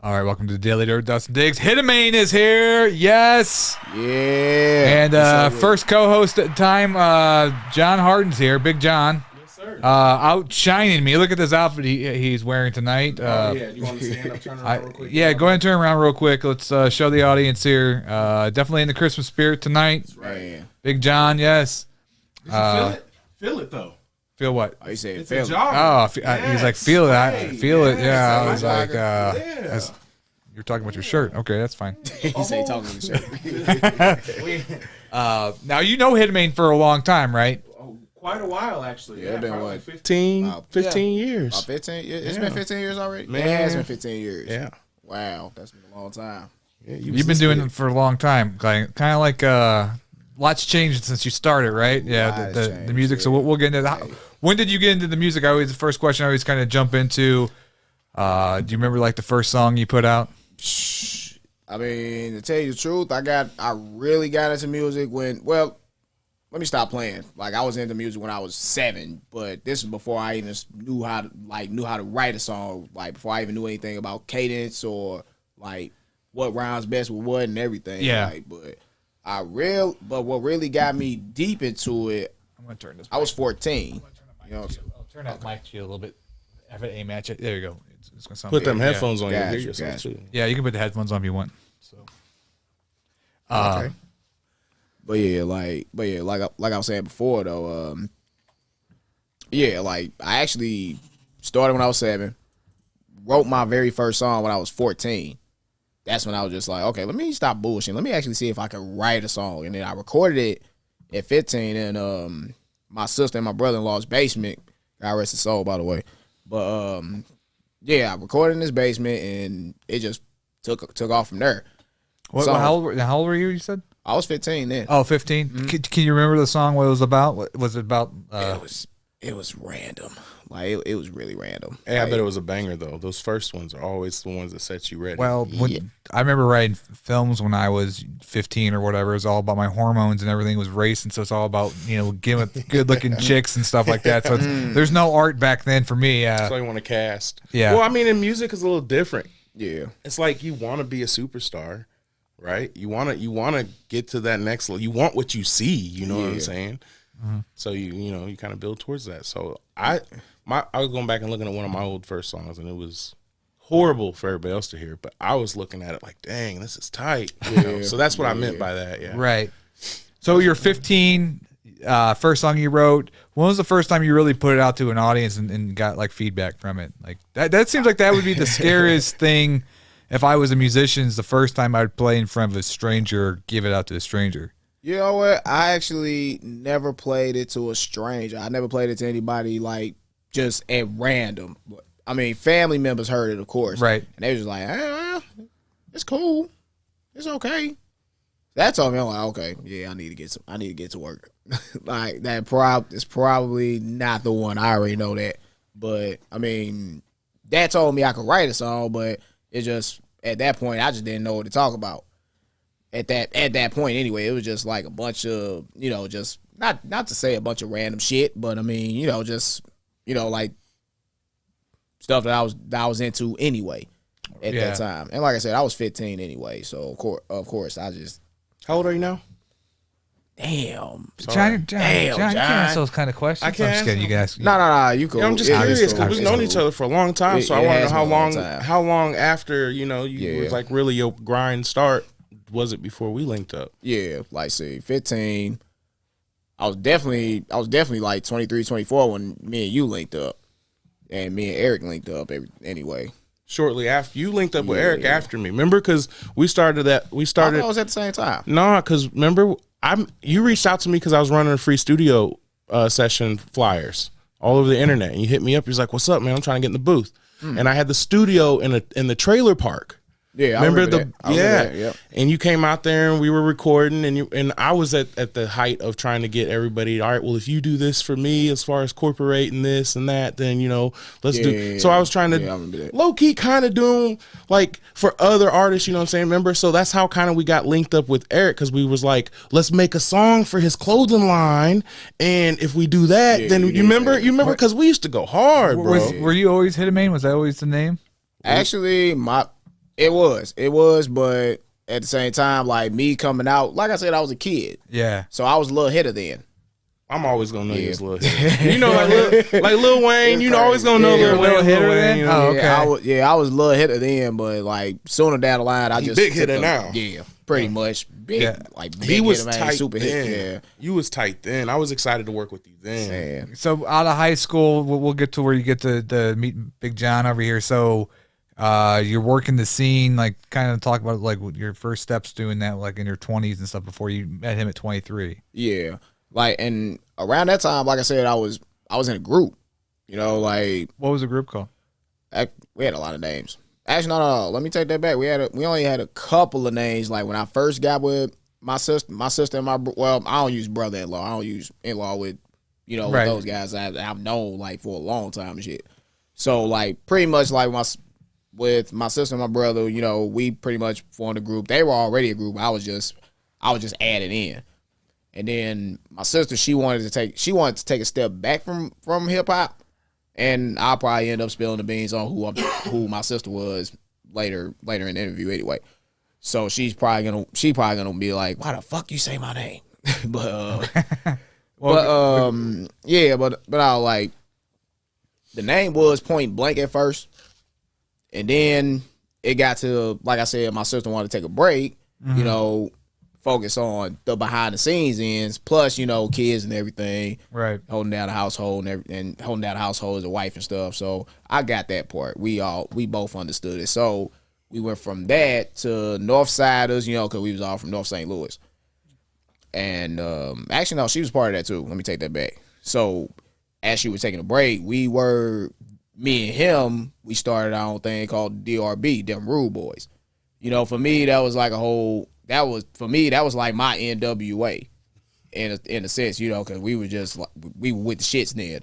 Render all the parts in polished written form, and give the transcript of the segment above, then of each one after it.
All right, welcome to the Daily Dirt. Dustin Diggs. Hittamane is here. Yes. Yeah. And first co-host at the time, John Harden's here. Big John. Yes, sir. Outshining me. Look at this outfit he's wearing tonight. Yeah. You want to stand up, turn around real quick? Yeah, go ahead and turn around real quick. Let's show the audience here. Definitely in the Christmas spirit tonight. That's right. Big John, yes. Did you feel it? Feel it, though. Feel what? Oh, you said It's feel a it. job. Oh, he's like, feel it. Feel it. Yeah, I was like, yeah. you're talking about your shirt. Okay, that's fine. He said talking to the shirt. Now, you know Hittamane for a long time, right? Oh, quite a while, actually. Yeah, been probably what? 15 years. About 15 years? It's Yeah. been 15 years already? Man. It has been 15 years. Yeah. Wow, that's been a long time. Yeah, You've been doing it for a long time. Kind of like lots changed since you started, right? Yeah, Lot has the changed, music. So we'll get into that. When did you get into the music? The first question I always kind of jump into. Do you remember like the first song you put out? I mean, to tell you the truth, I really got into music when, well, let me stop playing. Like, I was into music when I was 7, but this is before I even knew how to write a song. Like, before I even knew anything about cadence or like what rhymes best with what and everything. Yeah. Like, but what really got me deep into it, I'm gonna turn this. I was 14. You know, I'll turn that mic to you a little bit. Have it aim at you. There you go. It's gonna sound Put them good. headphones on. Gotcha, You hear yourself, gotcha. too. Yeah, you can put the headphones on if you want. So. Okay. But like I was saying before though, like I actually started when I was 7, wrote my very first song when I was 14. That's when I was just like, okay, let me stop bullshitting. Let me actually see if I can write a song. And then I recorded it at 15 in my sister and my brother-in-law's basement. God rest his soul, by the way. But yeah, I recorded in his basement and it just took off from there. How old were you? You said. I was 15 then. Oh, 15. Mm-hmm. Can you remember the song? What it was about? What was it about? It was random. Like it was really random. Hey, I Like, bet it was a banger, though. Those first ones are always the ones that set you ready. Well, I remember writing films when I was 15 or whatever. It was all about my hormones and everything was racing. So it's all about, giving good looking chicks and stuff like that. So there's no art back then for me. that's all you want to cast. Yeah. Well, I mean, in music is a little different. yeah. It's like you want to be a superstar, right? You want to get to that next level. You want what you see. You know what I'm saying? Mm-hmm. So you kind of build towards that. So I was going back and looking at one of my old first songs, and it was horrible for everybody else to hear. But I was looking at it like, dang, this is tight. You know? So that's what I meant by that. Yeah. Right. So you're 15. First song you wrote. When was the first time you really put it out to an audience and got like feedback from it? Like that seems like that would be the scariest thing. If I was a musician, it's the first time I'd play in front of a stranger or give it out to a stranger. You know what? I actually never played it to a stranger. I never played it to anybody like just at random. I mean, family members heard it, of course. Right. And they was just like, it's cool. It's okay. That told me, I'm like, okay, yeah, I need to get to work. Like that is probably not the one. I already know that. But I mean, that told me I could write a song, but it just at that point I just didn't know what to talk about. At that point anyway, it was just like a bunch of, just not to say a bunch of random shit, but I mean, just like stuff that I was into anyway at that time. And like I said, I was 15 anyway, so of course I just. How old are you now? Damn. John, you can't ask those kind of questions. I can't I'm just kidding. You can ask. No, you cool. Yeah, I'm just Yeah, curious it's because cool. we've known each other for a long time, so I It want to has know been a long time. how long after you was Yeah. like really your grind start was it before we linked up? Yeah, like say 15. I was definitely like 23, 24 when me and you linked up, and me and Eric linked up. Anyway, Shortly after you linked up with Eric after me, remember? Because we started. I thought it was at the same time. No, because remember, you reached out to me because I was running a free studio session flyers all over the internet, and you hit me up. You're like, "What's up, man? I'm trying to get in the booth," and I had the studio in the trailer park. Yeah, I remember that. I remember that, yep. And you came out there and we were recording, and I was at the height of trying to get everybody. All right, well, if you do this for me as far as corporating this and that, then let's do. Yeah, so I was trying to I remember that. low key kind of doing like for other artists, you know what I'm saying? Remember? So that's how kind of we got linked up with Eric, because we was like, let's make a song for his clothing line, and if we do that, then you remember because we used to go hard, bro. Were you always Hittamane? Was that always the name? Actually, It was, but at the same time, like me coming out, like I said, I was a kid, Yeah. so I was a little hitter then. I'm always gonna know you was Lil Hitter. You know, like Lil Wayne. You know, always gonna know Yeah, Lil hitter Wayne. then? You know? Oh, okay. I was a little hitter then, but like sooner down the line, I just big hitter now. Yeah, pretty much big. Yeah. Like big He was hitter, man, tight super then. hit. Yeah, You was tight then. I was excited to work with you then. man. So out of high school, we'll get to where you get to meet Big John over here. So you're working the scene, like kind of talk about like your first steps doing that, like in your 20s and stuff before you met him at 23. Yeah, like and around that time, like I said, I was in a group. You know, like What was the group called? we had a lot of names. Actually, no. Let me take that back. We only had a couple of names. Like when I first got with my sister and I don't use brother-in-law. I don't use in-law with, you know, Right. with those guys I've known like for a long time and shit. So like pretty much like with my sister and my brother, you know, we pretty much formed a group. They were already a group. I was just added in. And then my sister, she wanted to take a step back from hip hop, and I'll probably end up spilling the beans on who my sister was later in the interview anyway. So she's probably gonna be like, why the fuck you say my name? but I like the name was Point Blank at first, and then it got to, like I said, my sister wanted to take a break. Mm-hmm. You know, focus on the behind the scenes ends, plus, you know, kids and everything, Right. holding down the household and holding down the household as a wife and stuff. So I got that part. We both understood it. So we went from that to Northsiders, you know, because we was all from North St. Louis. And actually, no, she was part of that too. Let me take that back. So as she was taking a break, me and him, we started our own thing called DRB, Them Rude Boys. You know, for me, that was like that was like my NWA in a sense, you know, because we were just like, we were with the shits then.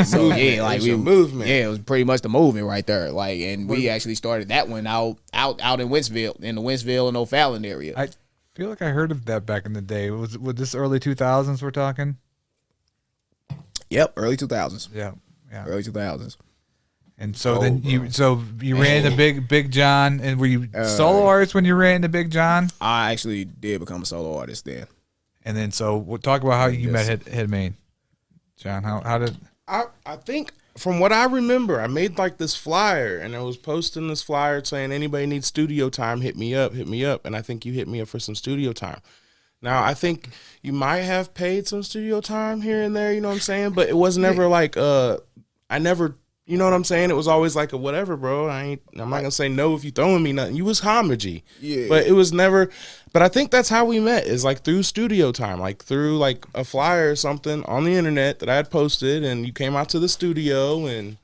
So yeah, like It was a movement. Yeah, it was pretty much the movement right there. Like, and we actually started that one out in Wentzville, in the Wentzville and O'Fallon area. I feel like I heard of that back in the day. Was this early 2000s we're talking? Yep, early 2000s. Yeah. Early 2000s. And so then you ran into Big John, and were you solo artist when you ran into Big John? I actually did become a solo artist then. And then so we'll talk about how you met Hittamane. John, how did I think from what I remember, I made like this flyer, and I was posting this flyer saying anybody needs studio time, hit me up. And I think you hit me up for some studio time. Now, I think you might have paid some studio time here and there, you know what I'm saying? But it was never like I never, you know what I'm saying? It was always like a whatever, bro. I'm not gonna say no if you throwing me nothing. You was homagey. Yeah. But it was never, but I think that's how we met, is like through studio time, like through like a flyer or something on the internet that I had posted, and you came out to the studio, and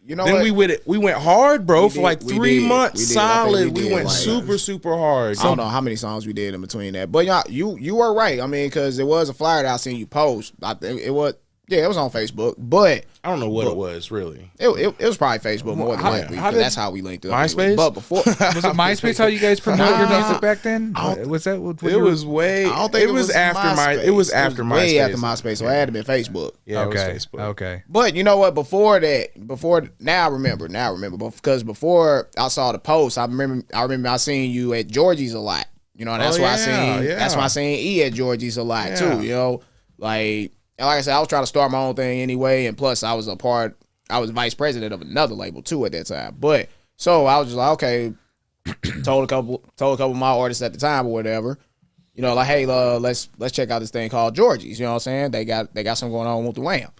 You know then what? we went hard, bro, We for did- like we 3 did. months We did. I think solid. we We did, went like, super hard. I don't know how many songs we did in between that, but yeah, you were right. I mean, because there was a flyer that I seen you post. I think it was on Facebook, but I don't know what it was really. it was probably Facebook more than likely. 'Cause that's how we linked up. MySpace? Anyway. But before, was it MySpace? How you guys promote your music back then? Was that what It was way. I don't think it was after MySpace. It was after MySpace. Way after MySpace, so it had to be Facebook. Yeah, Okay. it was Facebook. Okay. But you know what? Before now I remember, because before I saw the post, I remember I seen you at Georgie's a lot. You know, that's why I seen that's why I seen E at Georgie's a lot too. You know, like I said, I was trying to start my own thing anyway, and plus I was vice president of another label too at that time. But so I was just like, okay, told a couple of my artists at the time or whatever. You know, like, hey, let's check out this thing called Georgie's. You know what I'm saying? They got something going on with the Wham.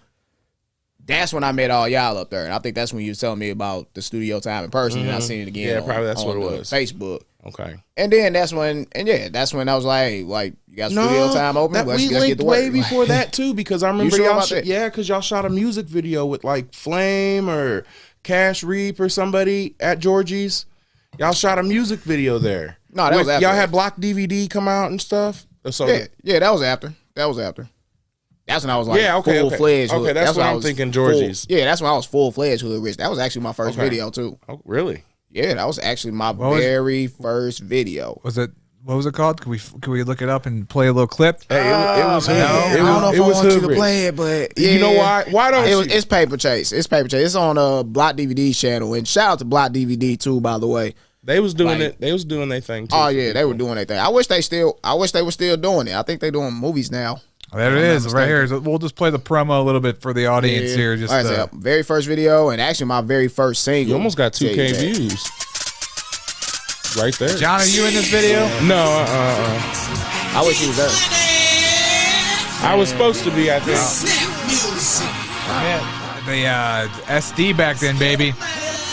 That's when I met all y'all up there, and I think that's when you was telling me about the studio time in person, and I seen it again. Yeah, probably that's what it on was. Facebook. Okay. And then that's when I was like, you got studio time open? Let's we get linked to work. way before that too, because I remember sure y'all. about that? Because y'all shot a music video with like Flame or Cash Reap or somebody at Georgie's. Y'all shot a music video there. No, that was after. Y'all had Block DVD come out and stuff. So Yeah, that was after. That's when I was like full fledged. Okay, that's what I'm thinking. Georgie's. That's when I was full fledged Hood Rich. That was actually my first video too. Oh, really? Yeah, that was actually my very first video. Was what was it called? Can we look it up and play a little clip? Hey, it was hood. I don't know if I want you to play it, but yeah. You know why? Why don't you? It's Paper Chase. It's Paper Chase. It's on Block DVD channel. And shout out to Block DVD too, by the way. They was doing it. They was doing their thing too. Oh yeah, they were doing their thing. I wish they were still doing it. I think they're doing movies now. There it is, right here. So we'll just play the promo a little bit for the audience here. Just like I said, very first video, and actually my very first single. You almost got 2K views. Right there. John, are you in this video? No, I wish he was there. I was supposed to be, I think. The SD back then, baby.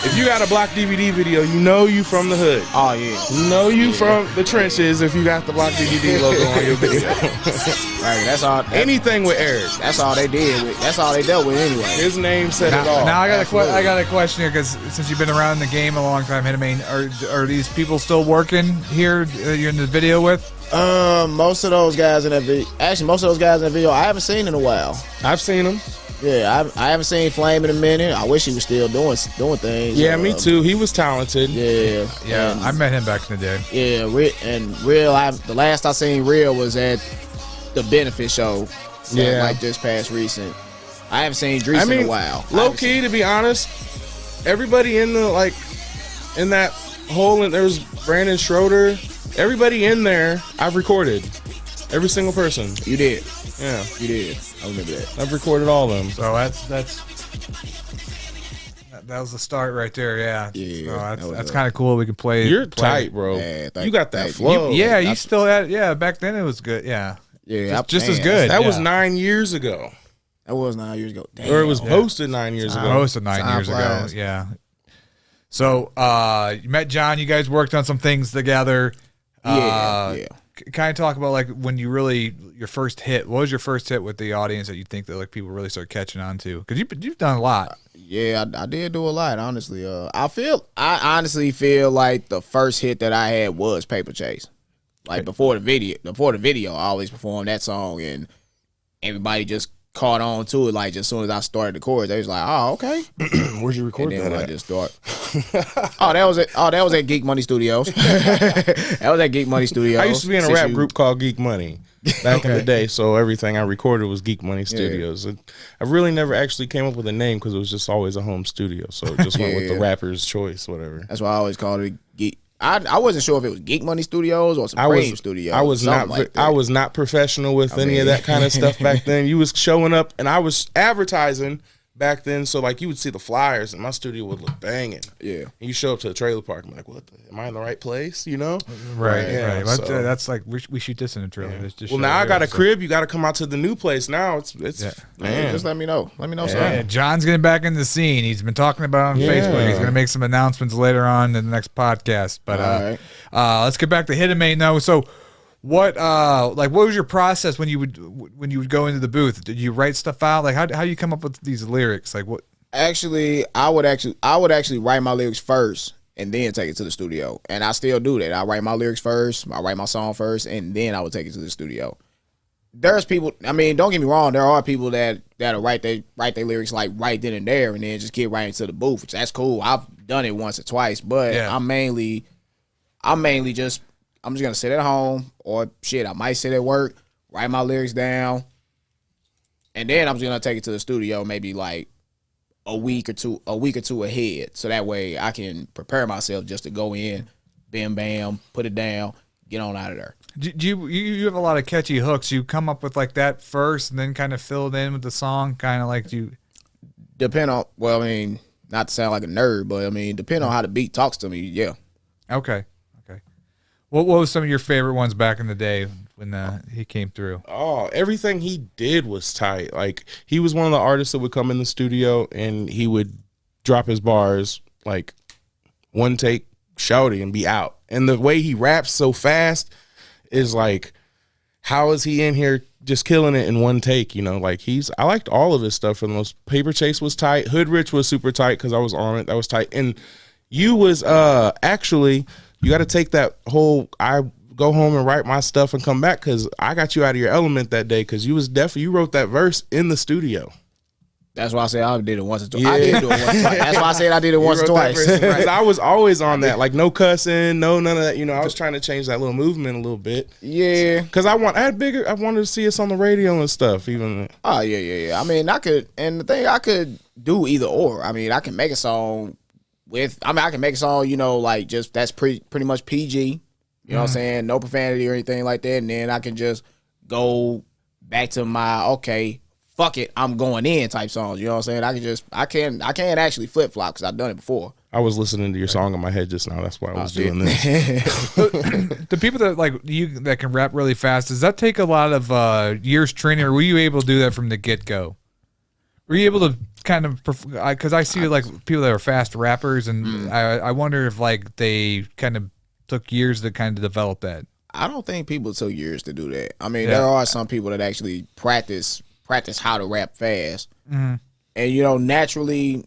If you got a Block DVD video, you know you from the hood. Oh yeah. You know you from the trenches if you got the Block DVD logo on your video. Right, that's all. Anything with Eric. That's all they did. That's all they dealt with anyway. His name said it all. Now I got a question here, because since you've been around the game a long time, Hittamane, are these people still working here? You're in the video with? Most of those guys in that video. Actually, most of those guys in that video, I haven't seen in a while. I've seen them. Yeah, I haven't seen Flame in a minute. I wish he was still doing things. Yeah, me too. He was talented. Yeah, yeah. I met him back in the day. Yeah, Real. The last I seen Real was at the Benefit show. Yeah, like just past recent. I haven't seen Drees in a while. Low key, to be honest, everybody in that hole, and there was Brandon Schroeder. Everybody in there, I've recorded. Every single person. You did. Yeah, you did. I remember that. I've recorded all of them. So that was the start right there. Yeah. Yeah. So that's kind of cool. We can play. You're tight, bro. Yeah, you got that flow. You still had. Yeah, back then it was good. Yeah. Yeah. Just as good. That was 9 years ago. That was 9 years ago. Damn. Or it was posted 9 years ago. Posted 9 years ago. Yeah. So you met John. You guys worked on some things together. Yeah. Kind of talk about like when you really your first hit. What was your first hit with the audience that you think that like people really start catching on to? Because you've done a lot. Yeah, I did do a lot. Honestly, I honestly feel like the first hit that I had was Paper Chase. Like before the video, I always performed that song, and everybody just caught on to it. Like just as soon as I started the chorus, they was like, "Oh, okay." Where'd you record that? I just start. That was at Geek Money Studios. That was at Geek Money Studios. I used to be in a rap group called Geek Money back in the day, so everything I recorded was Geek Money Studios. I really never actually came up with a name because it was just always a home studio, so it just went with the rapper's choice, whatever. That's why I always called it Geek. I wasn't sure if it was Geek Money Studios or Supreme Studios. I was not professional with any of that kind of stuff back then. You was showing up, and I was advertising back then, so like you would see the flyers, and my studio would look banging. Yeah, and you show up to the trailer park, and like, what? Am I in the right place? You know? Right. Yeah, right. So, that's like we shoot this in a trailer. Yeah. Well, now I got a crib. You got to come out to the new place. Now it's man. Just let me know. Let me know something. Yeah, John's getting back in the scene. He's been talking about it on Facebook. He's going to make some announcements later on in the next podcast. But let's get back to Hittamane now. So. What was your process when you would go into the booth? Did you write stuff out? Like how do you come up with these lyrics? Like what? Actually, I would actually write my lyrics first and then take it to the studio. And I still do that. I write my lyrics first, I write my song first, and then I would take it to the studio. There's people, I mean, don't get me wrong, there are people that'll write their lyrics like right then and there and then just get right into the booth, which that's cool. I've done it once or twice, but I'm just gonna sit at home, or shit, I might sit at work, write my lyrics down, and then I'm just gonna take it to the studio maybe like a week or two ahead, so that way I can prepare myself just to go in, bam, bam, put it down, get on out of there. Do you have a lot of catchy hooks? You come up with like that first, and then kind of fill it in with the song, kind of like you. Depend on, well, I mean, not to sound like a nerd, but I mean, depend on how the beat talks to me. Yeah. Okay. What was some of your favorite ones back in the day when he came through? Oh, everything he did was tight. Like, he was one of the artists that would come in the studio and he would drop his bars, like, one take, shouty, and be out. And the way he raps so fast is like, how is he in here just killing it in one take? You know, like I liked all of his stuff for the most. Paper Chase was tight. Hood Rich was super tight because I was on it. That was tight. And you was actually... You got to take that whole I go home and write my stuff and come back, because I got you out of your element that day, because you wrote that verse in the studio. That's why I said I did it once or twice. Yeah. I did do it once or twice. That's why I said I did it once or twice. Because I was always on that, like no cussing, no none of that. I was trying to change that little movement a little bit. Yeah. Because I wanted to see us on the radio and stuff. Even. Oh yeah. I mean, I could do either or. I mean, I can make a song I can make a song, like just that's pretty much PG. You know what I'm saying? No profanity or anything like that. And then I can just go back to my fuck it, I'm going in type songs. You know what I'm saying? I can't actually flip flop because I've done it before. I was listening to your song in my head just now. That's why I was doing this. The people that like you that can rap really fast, does that take a lot of years training, or were you able to do that from the get go? Were you able to kind of, because I see like people that are fast rappers, and I wonder if like they kind of took years to kind of develop that. I don't think people took years to do that. I mean, there are some people that actually practice how to rap fast. And, naturally,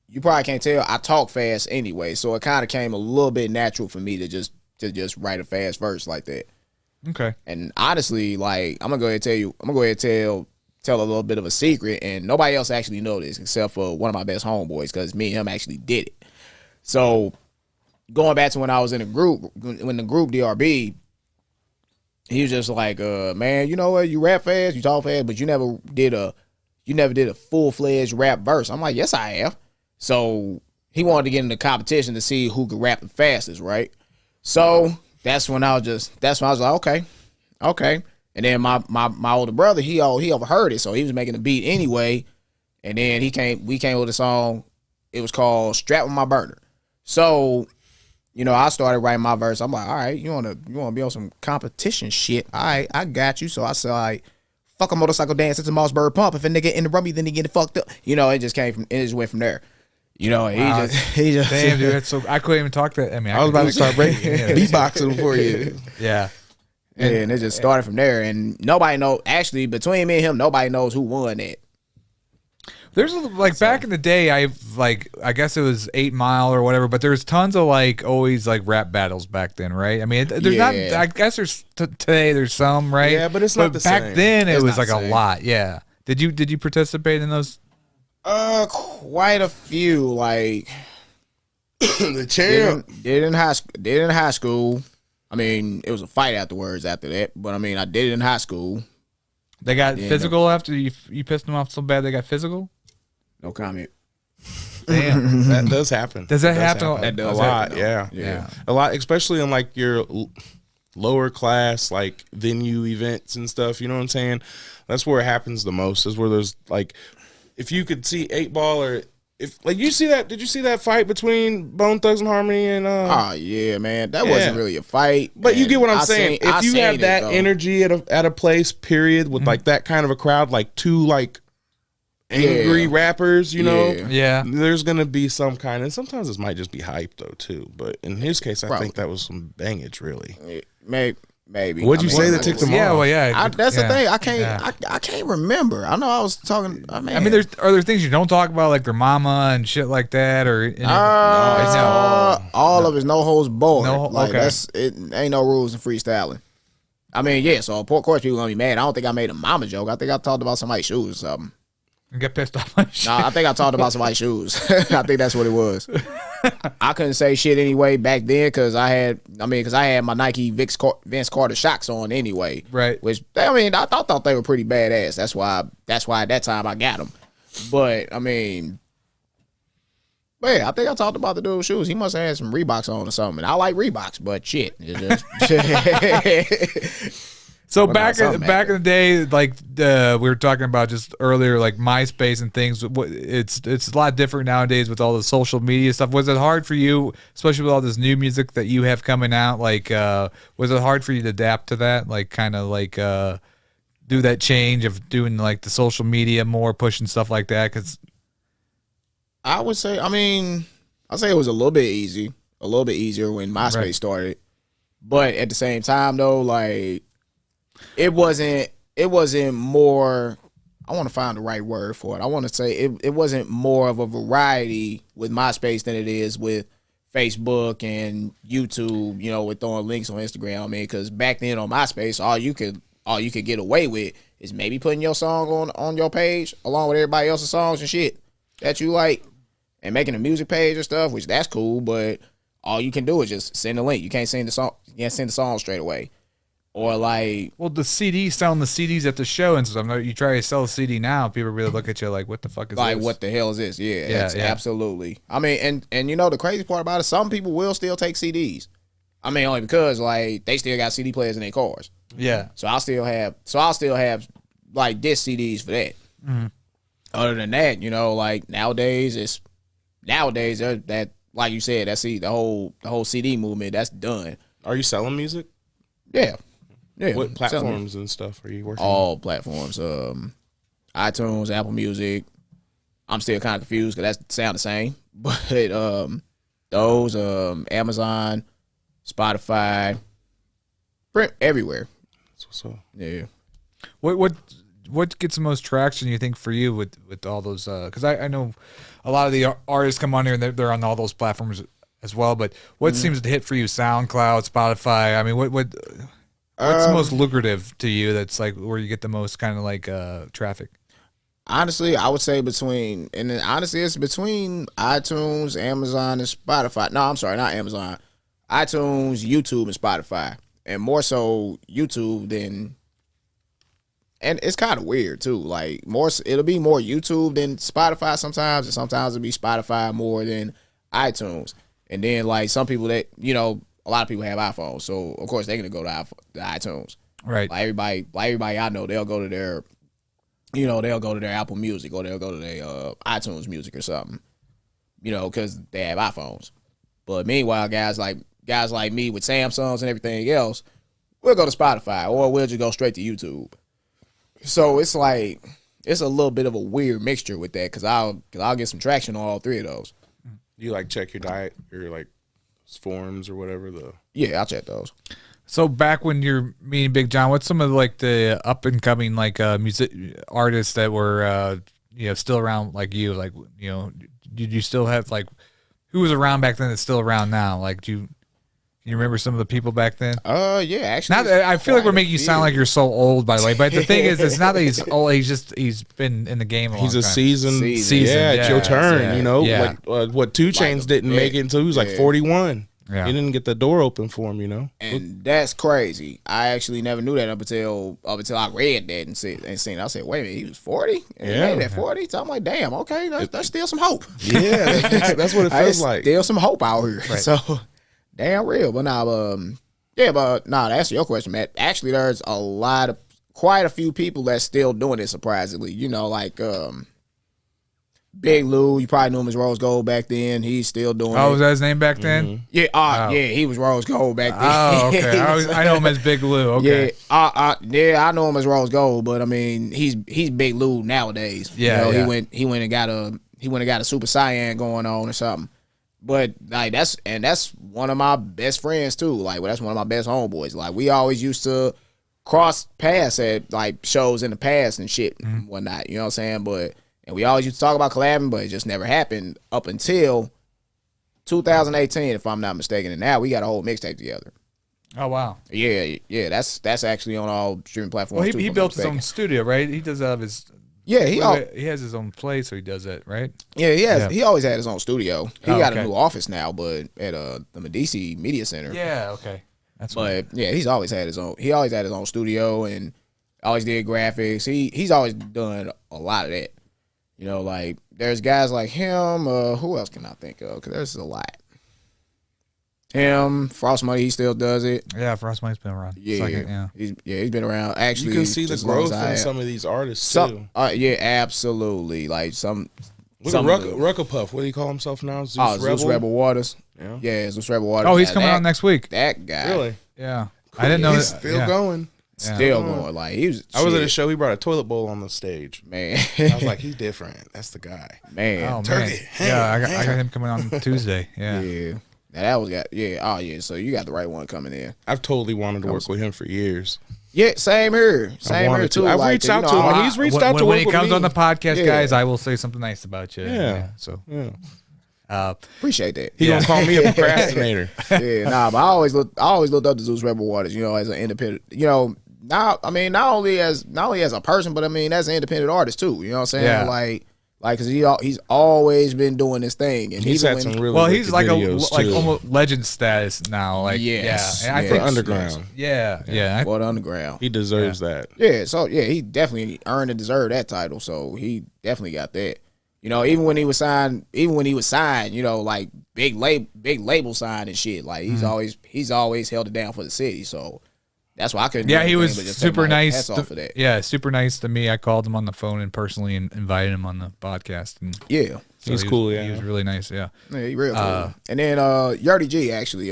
you probably can't tell, I talk fast anyway. So it kind of came a little bit natural for me to just write a fast verse like that. Okay. And honestly, like, I'm going to go ahead and tell a little bit of a secret. And nobody else actually know this except for one of my best homeboys, because me and him actually did it. So going back to when I was in the group DRB, he was just like, man, you know what? You rap fast, you talk fast, but you never did a full-fledged rap verse. I'm like, yes, I have. So he wanted to get in the competition to see who could rap the fastest, right? So that's when I was like, okay. And then my older brother, he overheard it, so he was making the beat anyway. And then we came with a song. It was called "Strap with My Burner." So, I started writing my verse. I'm like, all right, you wanna be on some competition shit? All right, I got you. So I said, all right, fuck a motorcycle dance at the Mossberg pump. If a nigga interrupt me, then he get fucked up. It just went from there. He just damn, dude, that's so I couldn't even talk that. I mean, I was about to start beatboxing for you. Yeah. And it just started from there. And nobody knows, actually, between me and him, nobody knows who won that. There's back in the day, I guess it was 8 Mile or whatever, but there's tons of always rap battles back then, right? I mean, there's not. I guess there's today there's some, right? Yeah, but it's not the back same. then it It's was not the a same. lot. Yeah. Did you participate in those? Quite a few. Like The champ. did in high school. I mean, it was a fight afterwards after that, but I mean, I did it in high school. They got physical after you pissed them off so bad they got physical. No comment. Damn. That does happen. Does that happen? That does a lot? happen, Yeah, a lot, especially in your lower class venue events and stuff. You know what I'm saying? That's where it happens the most. Is where there's if you could see 8 Ball or if you see that. Did you see that fight between Bone Thugs and Harmony and? Oh yeah, man, that wasn't really a fight. But you get what I'm saying. If you have that though. energy at a place, period, with that kind of a crowd, two angry rappers, Yeah. there's gonna be some kind, and sometimes this might just be hype though too. But in his case, I think that was some bangage, really. Maybe. What'd you say that ticked him off? Yeah, well, yeah. That's the thing. I can't. Yeah. I can't remember. I know I was talking. I mean, are there things you don't talk about, like their mama and shit like that, or all of it's no holds barred. Okay. It ain't no rules in freestyling. I mean, yeah. So of course people gonna be mad. I don't think I made a mama joke. I think I talked about somebody's shoes or something. and get pissed off on shit? No, I think I talked about somebody's shoes. I think that's what it was. I couldn't say shit anyway back then because I had my Nike Vince Carter Shocks on anyway. Right. Which I thought they were pretty badass. That's why at that time I got them. But I think I talked about the dude's shoes. He must have had some Reeboks on or something. I like Reeboks, but shit. It's just So Well, back no, in something the day, we were talking about just earlier, MySpace and things. It's a lot different nowadays with all the social media stuff. Was it hard for you, especially with all this new music that you have coming out? Was it hard for you to adapt to that? Do that change of doing the social media more, pushing stuff like that? Because I would say, I'd say it was a little bit easier when MySpace started. But at the same time, though, it wasn't more, I want to find the right word for it. I want to say it wasn't more of a variety with MySpace than it is with Facebook and YouTube, with throwing links on Instagram. Because back then on MySpace, all you could get away with is maybe putting your song on your page along with everybody else's songs and shit that you like, and making a music page and stuff, which that's cool. But all you can do is just send a link. You can't send the song. You can't send the song straight away. Or like, well, the CD, selling the CDs at the show and stuff. You try to sell a CD now, people really look at you like, "What the fuck is like this? what the hell is this?" Yeah, absolutely. I mean, and you know the crazy part about it, some people will still take CDs. I mean, only because like they still got CD players in their cars. Yeah. So I'll still have like disc CDs for that. Mm-hmm. Other than that, you know, like nowadays that, like you said, that's the whole CD movement that's done. Are you selling music? Yeah. What platforms and stuff are you working all platforms, iTunes, Apple Music. I'm still kind of confused because that sound the same, but those Amazon, Spotify, print everywhere. That's what's up. Yeah. What gets the most traction, you think, for you with all those? Because I know a lot of the artists come on here and they're on all those platforms as well. But what seems to hit for you? SoundCloud, Spotify. I mean, what's the most lucrative to you? That's like where you get the most kind of like traffic. Honestly, I would say it's between iTunes, Amazon, and Spotify. No, I'm sorry, not Amazon. iTunes, YouTube, and Spotify, and more so YouTube than. And it's kind of weird too. Like it'll be more YouTube than Spotify sometimes, and sometimes it'll be Spotify more than iTunes. And then like some people that a lot of people have iPhones, so of course they're gonna go to iTunes. Right. Like everybody I know, they'll go to their, they'll go to their Apple Music or they'll go to their iTunes Music or something, because they have iPhones. But meanwhile, guys like me with Samsungs and everything else, we'll go to Spotify or we'll just go straight to YouTube. So it's like it's a little bit of a weird mixture with that because I'll get some traction on all three of those. You like check your diet, your like forums or whatever Yeah, I'll check those. So back when you're meeting Big John, what's some of like the up and coming like music artists that were still around like you? Like did you still have like who was around back then that's still around now? Like do you remember some of the people back then? Yeah, actually. Not that, I feel like we're making you sound like you're so old, by the way. But the thing is, it's not that he's old. He's been in the game a long time. He's a seasoned. Yeah, it's your turn. Like what 2 Chainz didn't make it until he was like 41. Yeah. He didn't get the door open for him. And that's crazy. I actually never knew that up until I read that and seen it. I said, wait a minute, he was 40? And he made it at 40? So I'm like, damn, okay, that's still some hope. Yeah, that's what it feels like. Still some hope out here. Right. So damn real. But to answer your question, Matt, actually there's quite a few people that's still doing it surprisingly. Like Big Lou, you probably knew him as Rose Gold back then. He's still doing it. Oh, was that his name back then? Mm-hmm. Yeah, yeah, he was Rose Gold back then. Oh, okay. I know him as Big Lou. Okay. Yeah, I know him as Rose Gold, but I mean, he's Big Lou nowadays. Yeah, he went and got a Super Saiyan going on or something. But like that's one of my best friends too. Like that's one of my best homeboys. Like we always used to cross paths at like shows in the past and shit and whatnot. You know what I'm saying? And we always used to talk about collabing, but it just never happened up until 2018, if I'm not mistaken. And now we got a whole mixtape together. Oh wow. Yeah. That's actually on all streaming platforms. Well, he built his own studio, right? He does have his. Yeah, he has his own place, so he does it, right? Yeah, he has. Yeah. He always had his own studio. He got a new office now, but at the Medici Media Center. Yeah, okay. Yeah, he's always had his own. He always had his own studio and always did graphics. He's always done a lot of that. Like there's guys like him. Who else can I think of? Because there's a lot. Him, Frost Money, he still does it. Yeah, Frost Money's been around. Yeah, he's been around. Actually, you can see the growth in some of these artists too. Yeah, absolutely. Like look at Rucka Puff. What do you call himself now? Zeus Rebel Waters. Yeah, Zeus Rebel Waters. Oh, he's coming on next week. That guy. Really? Yeah. Cool. I didn't know. He's still going. Still going. Like I was at a show. He brought a toilet bowl on the stage. Man, I was like, he's different. That's the guy. Man, oh, turkey. Man. Yeah, I got him coming on Tuesday. Yeah. Yeah. Now that was Oh yeah. So you got the right one coming in. I've totally wanted to work with him for years. Yeah, same here. Same here too. I've reached out to him. He's reached out to when work he comes with on me. the podcast, guys. I will say something nice about you. Yeah. So. Yeah. Appreciate that. He gonna call me a procrastinator. Yeah, but I always looked up to Zeus Rebel Waters, as an independent. not only as a person, but I mean as an independent artist too. You know what I'm saying? Yeah. Like because he's always been doing this thing, and He's even had some when, really Well, wicked he's like videos, like too. almost legend status now. Like, Yes. yeah, and I Yeah. think For underground. yeah. for the underground. He deserves that. Yeah, so yeah, he definitely earned and deserved that title. So he definitely got that. You know, even when he was signed, you know, like big label signed and shit. Like he's always held it down for the city. So that's why I couldn't. Yeah, do he anything was but just take super my nice. hats off for that. Yeah, super nice to me. I called him on the phone and personally invited him on the podcast. And Yeah, so He's he cool, was, yeah. he was really nice. Yeah, yeah, he real cool. And then Yurdy G actually,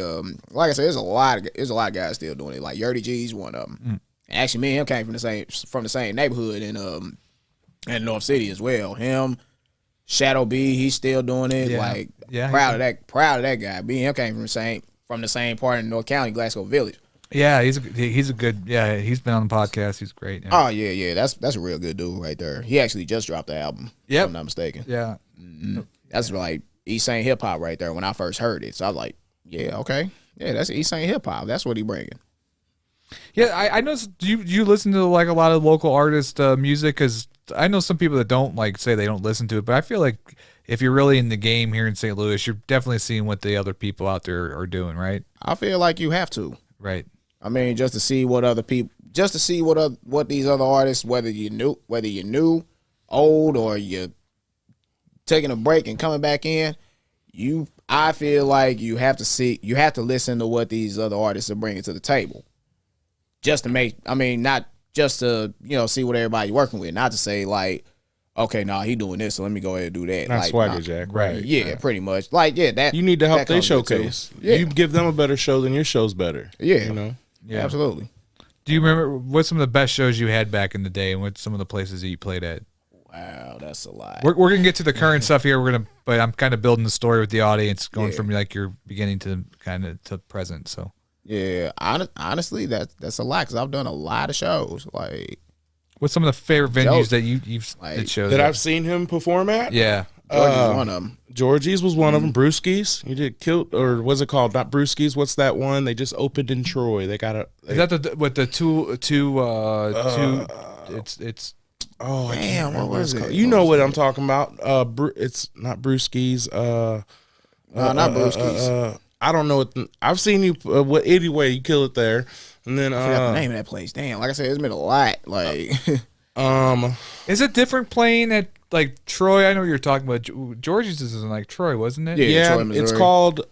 like I said, there's a lot of guys still doing it. Like Yurdy G's one of them. Actually, me and him came from the same neighborhood in North City as well. Him, Shadow B, he's still doing it. Yeah. Like Yeah, proud of that guy. Me and him came from the same part in North County, Glasgow Village. yeah. He's a good. Yeah, he's been on the podcast. He's great. Yeah. Oh yeah. That's a real good dude right there. He actually just dropped the album. Yep. If I'm not mistaken. Yeah. That's like East Saint hip hop right there when I first heard it. So I was like, yeah, okay. Yeah, that's East Saint hip hop. That's what he bringing. Yeah, I know. Do you listen to like a lot of local artist music? Because I know some people that don't like say they don't listen to it, but I feel like if you're really in the game here in St. Louis, you're definitely seeing what the other people out there are doing, right? I feel like you have to. Right. I mean, just to see what other people, just to see what these other artists, whether you knew, old, or you taking a break and coming back in, I feel like you have to listen to what these other artists are bringing to the table. Just to make, I mean, not just to, you know, see what everybody working with, not to say like, okay, he doing this, so let me go ahead and do that. Not like, Swagger Jack, right? Yeah, pretty much. Like, yeah, that You need to help that they comes with it, too. showcase. Yeah. You give them a better show, then your show's better. Yeah. You know? Yeah. Absolutely. Do you remember what's some of the best shows you had back in the day, and what's some of the places that you played at? Wow, that's a lot. We're gonna get to the current stuff here. But I'm kind of building the story with the audience, going Yeah. from like your beginning to kind of to present. So Yeah, honestly, that's a lot because I've done a lot of shows. Like, what's some of the favorite venues Shows. that you've Like, did shows? That at? I've seen him perform at? Yeah. Georgie's one of them. Georgie's was one of them. Brewski's. You did Kilt, or what's it called? Not Brewski's. What's that one? They just opened in Troy. They got a. Is that the with the two? It's Oh, I Damn, can't remember what was it's it? called. You know what I'm talking about? It's not Brewski's. No, not Brewski's. I don't know. I've seen you. What anyway? You kill it there, and then I forgot the name of that place. Damn, like I said, it's been a lot. Like, is it different playing at like Troy? I know what you're talking about. Georgie's is in like Troy, wasn't it? Yeah. yeah, Troy, it's Missouri. called.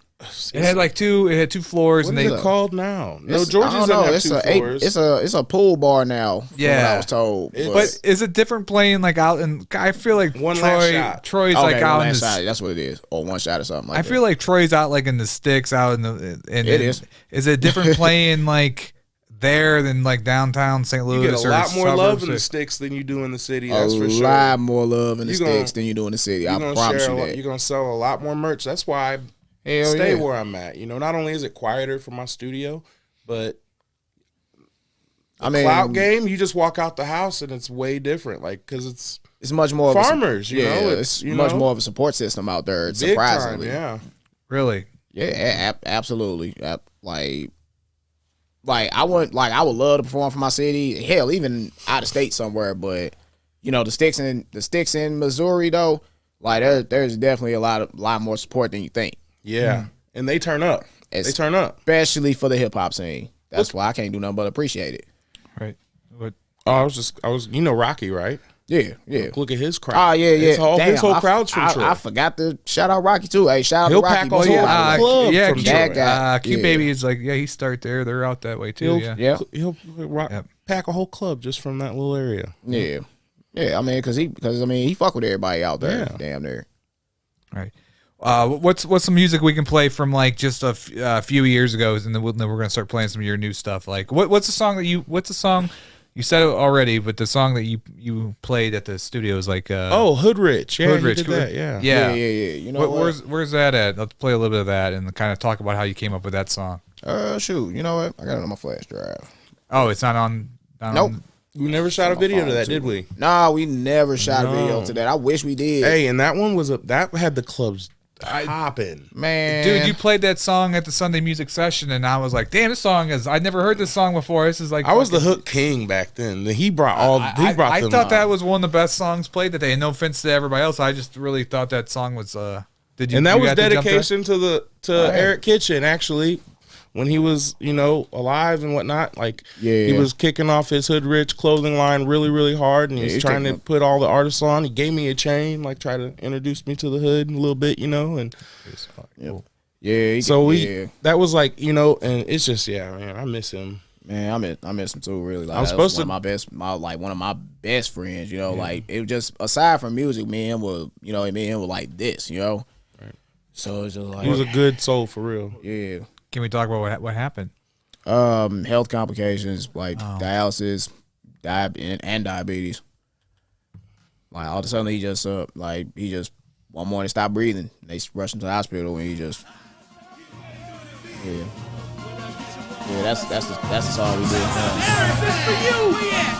It had like two. It had two floors, What and is they it called now? No, It's- Georgie's I don't know. doesn't have two floors. It's a pool bar now. From Yeah. what I was told. But is it different playing like out? And I feel like One last shot. Troy's okay, like out in last the. side, that's what it is, or one shot or something like I that. feel like Troy's out like in the sticks, out in the. And It is. Is it different playing like there than like downtown St. Louis? You get a or lot more love suburbs in or- the sticks than you do in the city. a That's for sure. lot more love in the You gonna- sticks than you do in the city. I You're gonna promise share you a lot- that. You're gonna sell a lot more merch. That's why I Hell stay yeah. where I'm at. You know, not only is it quieter for my studio, but I mean, clout game, you just walk out the house and it's way different. Like, because it's it's much more farmers, Of you a, know, it's you much know? more of a support system out there. big time. Surprisingly, Yeah. Really? yeah, absolutely. Like I would love to perform for my city. Hell, even out of state somewhere. But you know, the sticks in Missouri though, like there's definitely a lot more support than you think, Yeah. And they turn up. They turn up. especially for the hip hop scene. That's why I can't do nothing but appreciate it. Right. What? Oh, I was, you know, Rocky, right? Yeah, yeah. Look at his crowd. Oh yeah, yeah. His whole I- crowd's from Troy. I forgot to shout out Rocky too. Hey, shout out He'll to Rocky. pack a boy. whole Yeah, club yeah, from that Troy. guy. Q Yeah. Baby is like, yeah, he start there. They're out that way too. He'll, Yeah. Yeah. he'll Yep. pack a whole club just from that little area. Yeah, yeah. I mean, because he fuck with everybody out there. Yeah. Damn near. Right. What's some music we can play from like just a few years ago, and then we're gonna start playing some of your new stuff. Like, what's the song you said it already, but the song that you played at the studio is like Hood Rich. Yeah, Hood he Rich. did that. Yeah. yeah. Yeah. You know what? Where's that at? Let's play a little bit of that and kind of talk about how you came up with that song. Shoot. You know what? I got it on my flash drive. Oh, it's not on. Nope. We never shot a my video to phone, that, too. did we? Nah, we never shot a video No. to that. I wish we did. Hey, and that one that had the clubs popping. Man, Dude, you played that song at the Sunday music session, and I was like, "Damn, this song is." I'd never heard this song before. This is like I was the hook king back then. He brought all. He brought. I them thought out. that was one of the best songs played that day. And no offense to everybody else, I just really thought that song was. Did you? And that you was got to jump dedication to Eric Kitchen, actually, when he was, alive and whatnot. Like, he was kicking off his Hood Rich clothing line really, really hard, and he was trying to put all the artists on. He gave me a chain, like, try to introduce me to the hood a little bit, and that was like, and it's just, man, I miss him. Man, I miss him too. Really, like, I was supposed one of my best friends. Like, it was just aside from music, me and him were like this, Right. So it's just like He was a good soul for real. Yeah. Can we talk about what happened? Health complications like dialysis, and diabetes. Like all of a sudden he just one morning stopped breathing. They rushed him to the hospital and he just that's the song we did. Eric, this for you.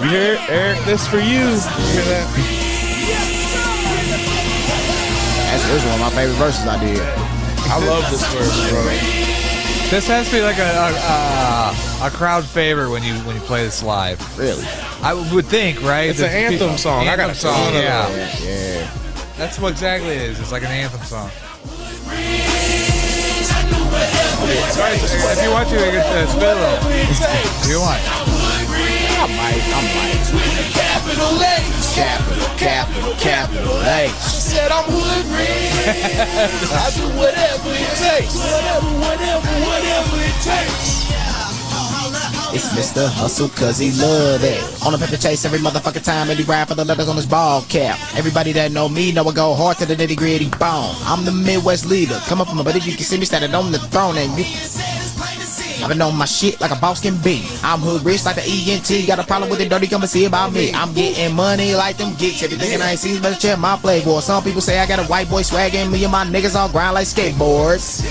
You hear it? Eric, this for you. You hear that? That's one of my favorite verses I did. I love this verse, bro. This has to be like a crowd favorite when you play this live. Really? I would think, right? It's an anthem song. I got a song. Yeah. That's what exactly it is. It's like an anthem song. Sorry, if you want to, you can spit a little. If you want. I might. Capital H. Capital H. She said I'm hood rich. I do whatever it takes. Whatever it takes. It's Mr. Hustle cause he love it. On a paper chase every motherfucking time, and he ride for the letters on his ball cap. Everybody that know me know I go hard to the nitty gritty bone. I'm the Midwest leader, come up from a buddy, you can see me standing on the throne, and you I've been on my shit like a boss can be. I'm hood rich like the ENT. Got a problem with it, dirty, come and see about me. I'm getting money like them geeks. Everything I ain't seen better check my playboy. Some people say I got a white boy swag, and me and my niggas all grind like skateboards.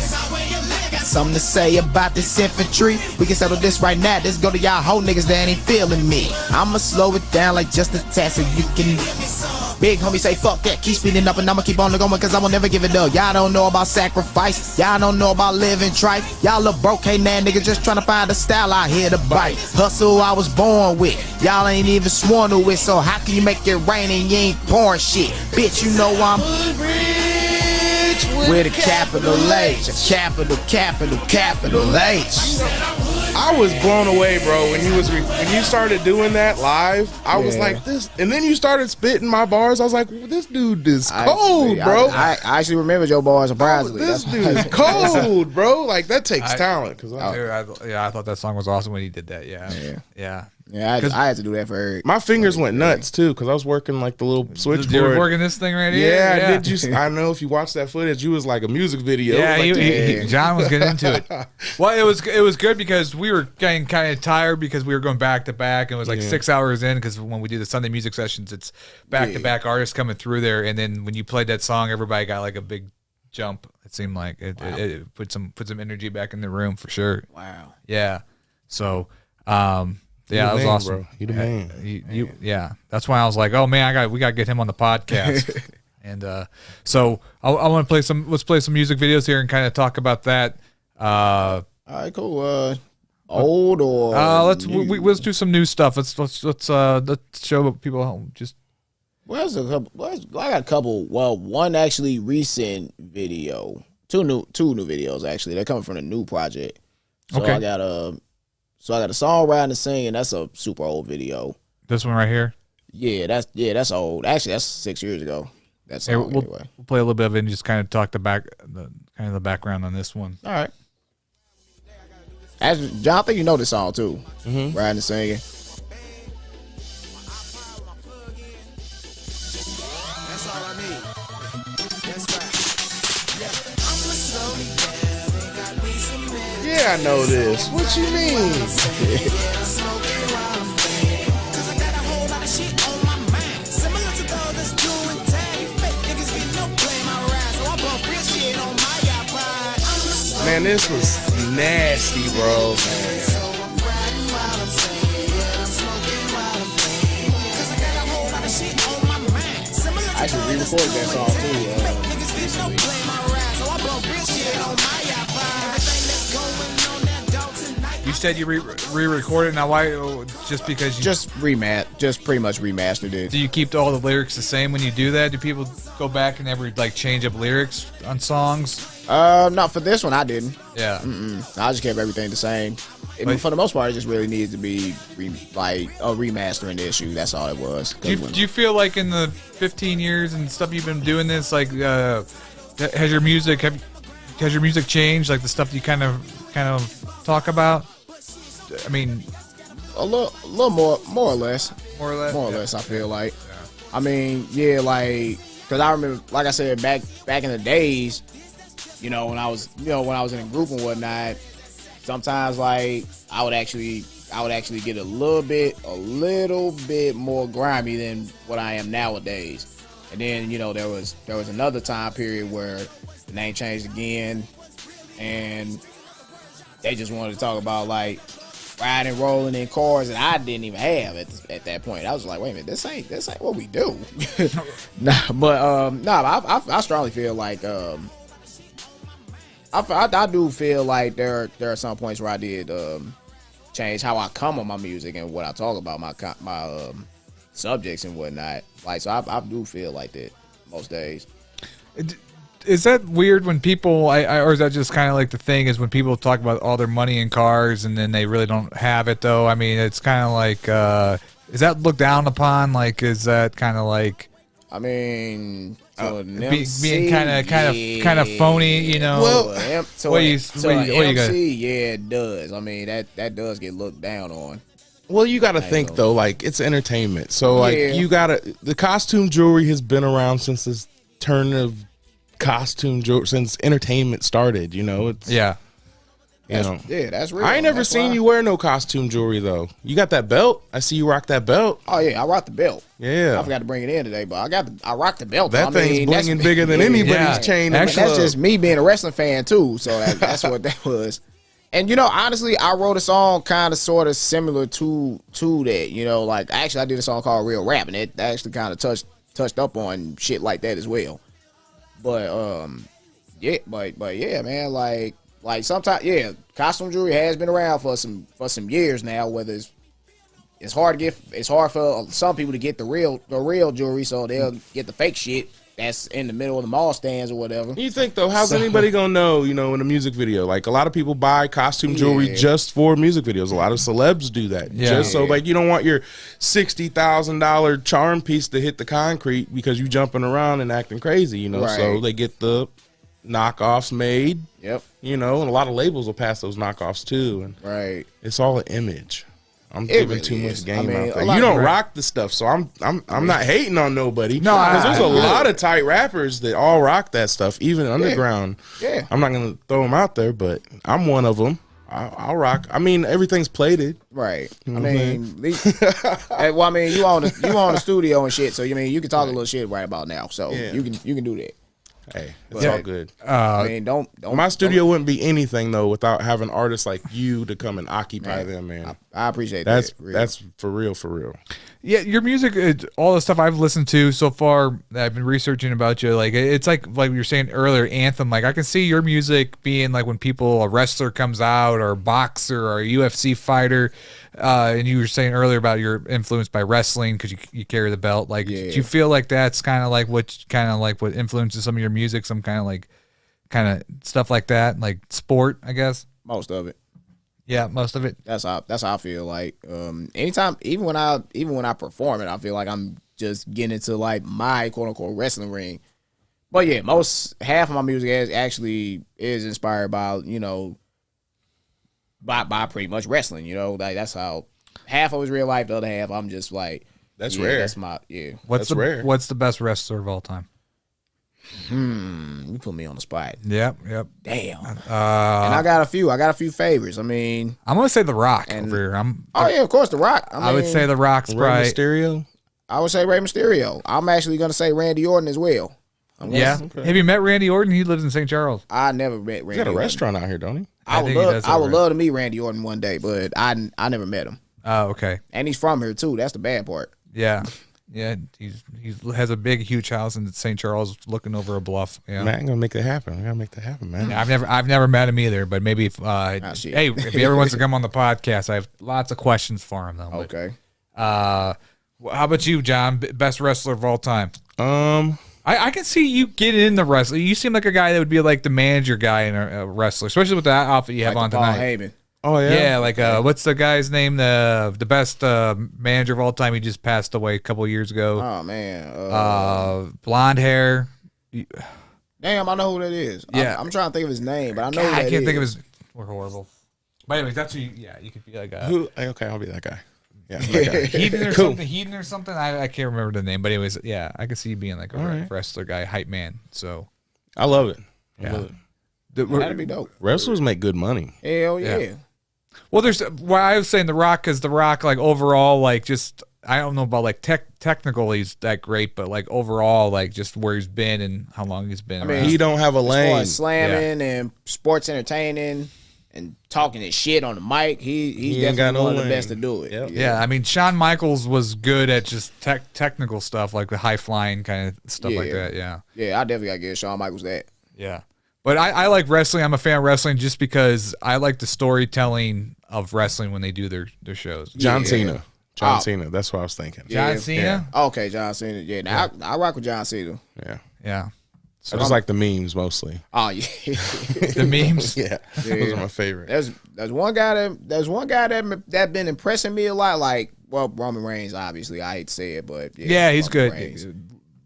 Got something to say about this infantry. We can settle this right now. Let's go to y'all hoe niggas that ain't feeling me. I'ma slow it down like just a tad so you can. Big homie say fuck that, keep speeding up and I'ma keep on going cause I will never give it up. Y'all don't know about sacrifice, y'all don't know about living tripe. Y'all look broke, hey man, niggas just trying to find a style out here to bite. Hustle I was born with, y'all ain't even sworn to it. So how can you make it rain and you ain't pouring shit? Bitch, you know I'm rich with a capital H. Capital H. I was blown away, bro, when you started doing that live. I was like, this, and then you started spitting my bars. I was like, this dude is cold, bro. I actually remember your bars surprisingly. This dude is cold, bro. Like that takes talent. I thought that song was awesome when he did that. I had to do that for Eric. My fingers went nuts too because I was working like the little switchboard. You were working this thing right here. Yeah. Did you? I know if you watch that footage, you was like a music video. Yeah, John was getting into it. Well, it was good because we were getting kind of tired because we were going back to back, and it was like 6 hours in because when we do the Sunday music sessions, it's back to back artists coming through there, and then when you played that song, everybody got like a big jump. It seemed like it put some energy back in the room for sure. Wow. Yeah. So. Yeah, that was awesome. Bro. You the man. That's why I was like, oh man, we gotta get him on the podcast. And so I want to play some. Let's play some music videos here and kind of talk about that. All right, cool. Old or let's do some new stuff. Let's show people home. Just I got a couple. Well, one actually recent video. Two new videos actually. They're coming from a new project. So okay. I got a song Riding and Singing. That's a super old video. This one right here. Yeah, that's old. Actually, that's 6 years ago. That's we'll play a little bit of it and just kind of talk the background on this one. All right. As John, I think you know this song too. Mm-hmm. Riding and Singing. Yeah, I know this. What you mean? Man, this was nasty, bro. I actually re-recorded that song too. You said you re-recorded. Now, why? Just because you just pretty much remastered it. Do you keep all the lyrics the same when you do that? Do people go back and ever like change up lyrics on songs? No, for this one I didn't. Yeah, I just kept everything the same. For the most part, it just really needed to be like a remastering issue. That's all it was. Do you feel like in the 15 years and stuff you've been doing this, like has your music changed? Like the stuff you kind of talk about? I mean, a little more or less. More or less. I feel like. Yeah. I mean, yeah, like because I remember, like I said, back in the days, when I was in a group and whatnot, sometimes like I would actually get a little bit more grimy than what I am nowadays. And then there was another time period where the name changed again, and they just wanted to talk about like riding, rolling in cars that I didn't even have at that point. I was like, wait a minute, this ain't what we do. I strongly feel like I do feel like there are some points where I did change how I come on my music and what I talk about, my subjects and whatnot. Like, so I do feel like that most days. Is that weird when people, or is that just kind of like the thing is when people talk about all their money in cars and then they really don't have it though? I mean, it's kind of like, is that looked down upon? Like, is that kind of like, I mean, being kind of phony, Well, what you got? Yeah, it does. I mean, that does get looked down on. Well, you got to think though, like it's entertainment. So like you got to, the costume jewelry has been around since this turn of costume jewelry, since entertainment started. It's that's real. I ain't never seen you wear no costume jewelry though. You got that belt? I see you rock that belt. Oh yeah, I rock the belt. Yeah, I forgot to bring it in today, but I rock the belt. That thing's blinging bigger than anybody's chain. Actually, that's just me being a wrestling fan too. So that's what that was. And honestly, I wrote a song kind of sort of similar to that. Like actually, I did a song called Real Rap, and it actually kind of touched up on shit like that as well. But yeah, man, like sometimes, costume jewelry has been around for some years now. Whether it's hard for some people to get the real jewelry, so they'll get the fake shit that's in the middle of the mall stands or whatever. You think though, how's anybody gonna know? In a music video, like a lot of people buy costume jewelry just for music videos. A lot of celebs do that, so like you don't want your $60,000 charm piece to hit the concrete because you jumping around and acting crazy. Right. So they get the knockoffs made. Yep. And a lot of labels will pass those knockoffs too. And right. It's all an image. I'm giving really too much is. game I mean, out there. You don't rock the stuff, so I'm not hating on nobody. No, because there's a lot of tight rappers that all rock that stuff, even underground. Yeah. I'm not gonna throw them out there, but I'm one of them. I'll rock. I mean, everything's plated. Right. I mean, you own the studio and shit, so you can talk a little shit right about now. So you can do that. Hey, it's all good. I mean, don't. My studio wouldn't be anything though without having artists like you to come and occupy them, man. I appreciate that. That's for real. Yeah, your music, all the stuff I've listened to so far, that I've been researching about you, like it's like you were saying earlier, anthem. Like I can see your music being like when a wrestler comes out, or a boxer, or a UFC fighter, and you were saying earlier about your influence by wrestling because you carry the belt. Like, do you feel like that's kind of like what influences some of your music? Some kind of stuff like that, like sport, I guess. Most of it. Yeah, most of it. That's how I feel like. Anytime, even when I perform it, I feel like I'm just getting into like my quote unquote wrestling ring. But yeah, half of my music is inspired by by pretty much wrestling. Like that's how half of it's real life. The other half, I'm just like that's rare. That's my What's rare. What's the best wrestler of all time? You put me on the spot. Yep. Damn. And I got a few favorites. I mean, I'm gonna say The Rock over here. Of course, The Rock. I would say The Rock's Rey probably Mysterio. I would say Rey Mysterio. I'm actually gonna say Randy Orton as well. Okay. Have you met Randy Orton? He lives in St. Charles. I never met Randy. He's got a restaurant out here, don't he? I would love to meet Randy Orton one day, but I never met him. Oh, okay. And he's from here too. That's the bad part. Yeah. Yeah, he has a big, huge house in St. Charles, looking over a bluff. Yeah, Man, I'm gonna make that happen. I gotta make that happen, man. yeah, I've never met him either, but maybe if hey, if he ever wants to come on the podcast, I have lots of questions for him though. Okay. But, how about you, John? Best wrestler of all time? I can see you getting in the wrestling. You seem like a guy that would be like the manager guy in a wrestler, especially with that outfit you have on Paul tonight. Heyman. Oh yeah. Yeah, like what's the guy's name? The best manager of all time. He just passed away a couple of years ago. Oh man. Blonde hair. Damn, I know who that is. Yeah. I'm trying to think of his name, but I know who I that can't is. think of his. We're horrible. But anyways, that's who. You could be like a Who? Okay, I'll be that guy. Yeah. That guy. Heathen or Cool. something. Heathen or something. I can't remember the name. But anyways, yeah, I could see you being like a right. wrestler guy, hype man. So I love it. Yeah. I love it. That'd be dope. Wrestlers make good money. Hell yeah. Yeah. Well, there's why I was saying The Rock, because The Rock, like overall, like just I don't know about like technical he's that great, but like overall, like just where he's been and how long he's been. I mean, around. He don't have a As far lane. as slamming and sports entertaining and talking his shit on the mic, he's He ain't definitely got no one of the lane. best to do it. Yep. Yeah, I mean, Shawn Michaels was good at just technical stuff, like the high flying kind of stuff like Yeah. that. Yeah, Yeah, I definitely gotta give Shawn Michaels that. yeah. But I like wrestling. I'm a fan of wrestling just because I like the storytelling of wrestling when they do their shows. John Yeah. Cena. John Oh. Cena. That's what I was thinking. John Yeah. Cena. Okay, John Cena. Yeah, now I rock with John Cena. Yeah. Yeah. I just like the memes mostly. Oh yeah. The memes. Yeah. Those are my favorite. There's one guy that been impressing me a lot. Like, well, Roman Reigns, obviously. I hate to say it, but Yeah, he's Roman good. Reigns.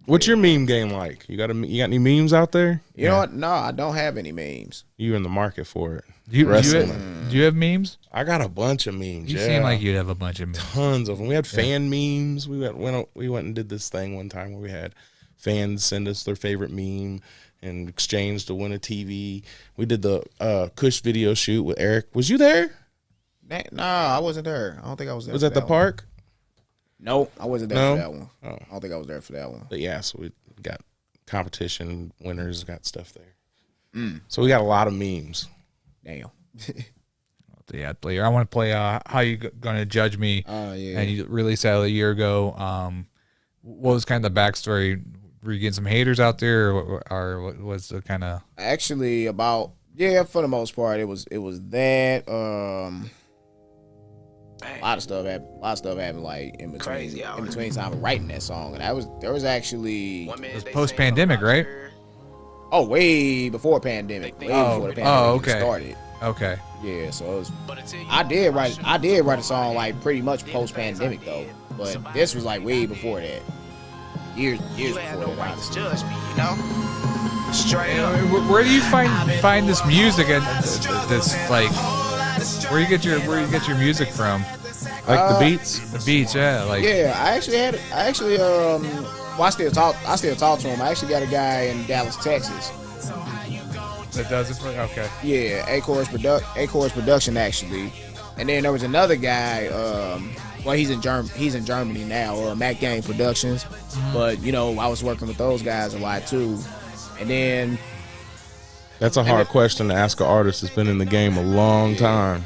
What's your meme game like? You got any memes out there? You know what? No, I don't have any memes. You in the market for it? Do you Wrestling. have memes? I got a bunch of memes. You yeah. seem like you'd have a bunch of memes. Tons of them. We had fan memes. We went and did this thing one time where we had fans send us their favorite meme and exchange to win a TV. We did the Kush video shoot with Eric. Was you there? No, I wasn't there. I don't think I was there. Was for at the that one. park? No, I wasn't there No? for that one. Oh. I don't think I was there for that one. But yeah, so we got competition winners, got stuff there. So we got a lot of memes. Damn. Yeah, player. I want to play. How you gonna judge me? Yeah. And you released that a year ago. What was kind of the backstory? Were you getting some haters out there, or what was the kind of? Actually, for the most part, it was that. A lot of stuff happened like in between time of writing that song, and there was actually It was post pandemic, right? way before pandemic, before the pandemic okay. even started. Okay. Yeah, so it was, I did write a song like pretty much post pandemic though, but this was like way before that, years before that. Honestly. Judge me, you know. Straight up. Where do you find this music and this like? Where you get your music from? Like the beats? The beats, yeah. Like Yeah, I still talk to him. I actually got a guy in Dallas, Texas. that does it for okay. Yeah, A-Chorus Production actually. And then there was another guy, well he's in Germany now, Mac Gang Productions. But you know, I was working with those guys a lot too. And then That's a hard question to ask an artist that's been in the game a long time.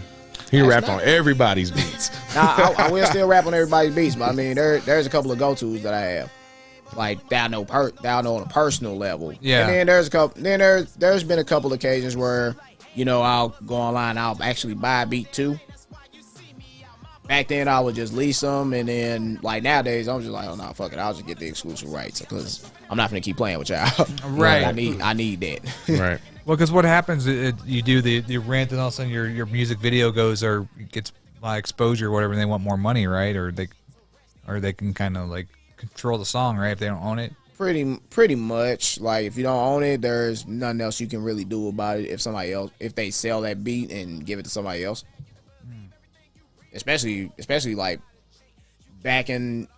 He rapped on everybody's beats. I will still rap on everybody's beats, but I mean there's a couple of go-tos that I have. Like that I know on a personal level. Yeah. And then there's been a couple of occasions where, you know, I'll go online, I'll actually buy a beat too. Back then I would just lease them, and then like nowadays I'm just like, oh no, fuck it, I'll just get the exclusive rights because I'm not gonna keep playing with y'all. Right. I need that. Right. Well, because what happens, you do the rant, and all of a sudden your music video gets exposure or whatever, and they want more money, right? Or they can kind of like control the song, right? If they don't own it. Pretty much. Like if you don't own it, there's nothing else you can really do about it. If they sell that beat and give it to somebody else, especially like back in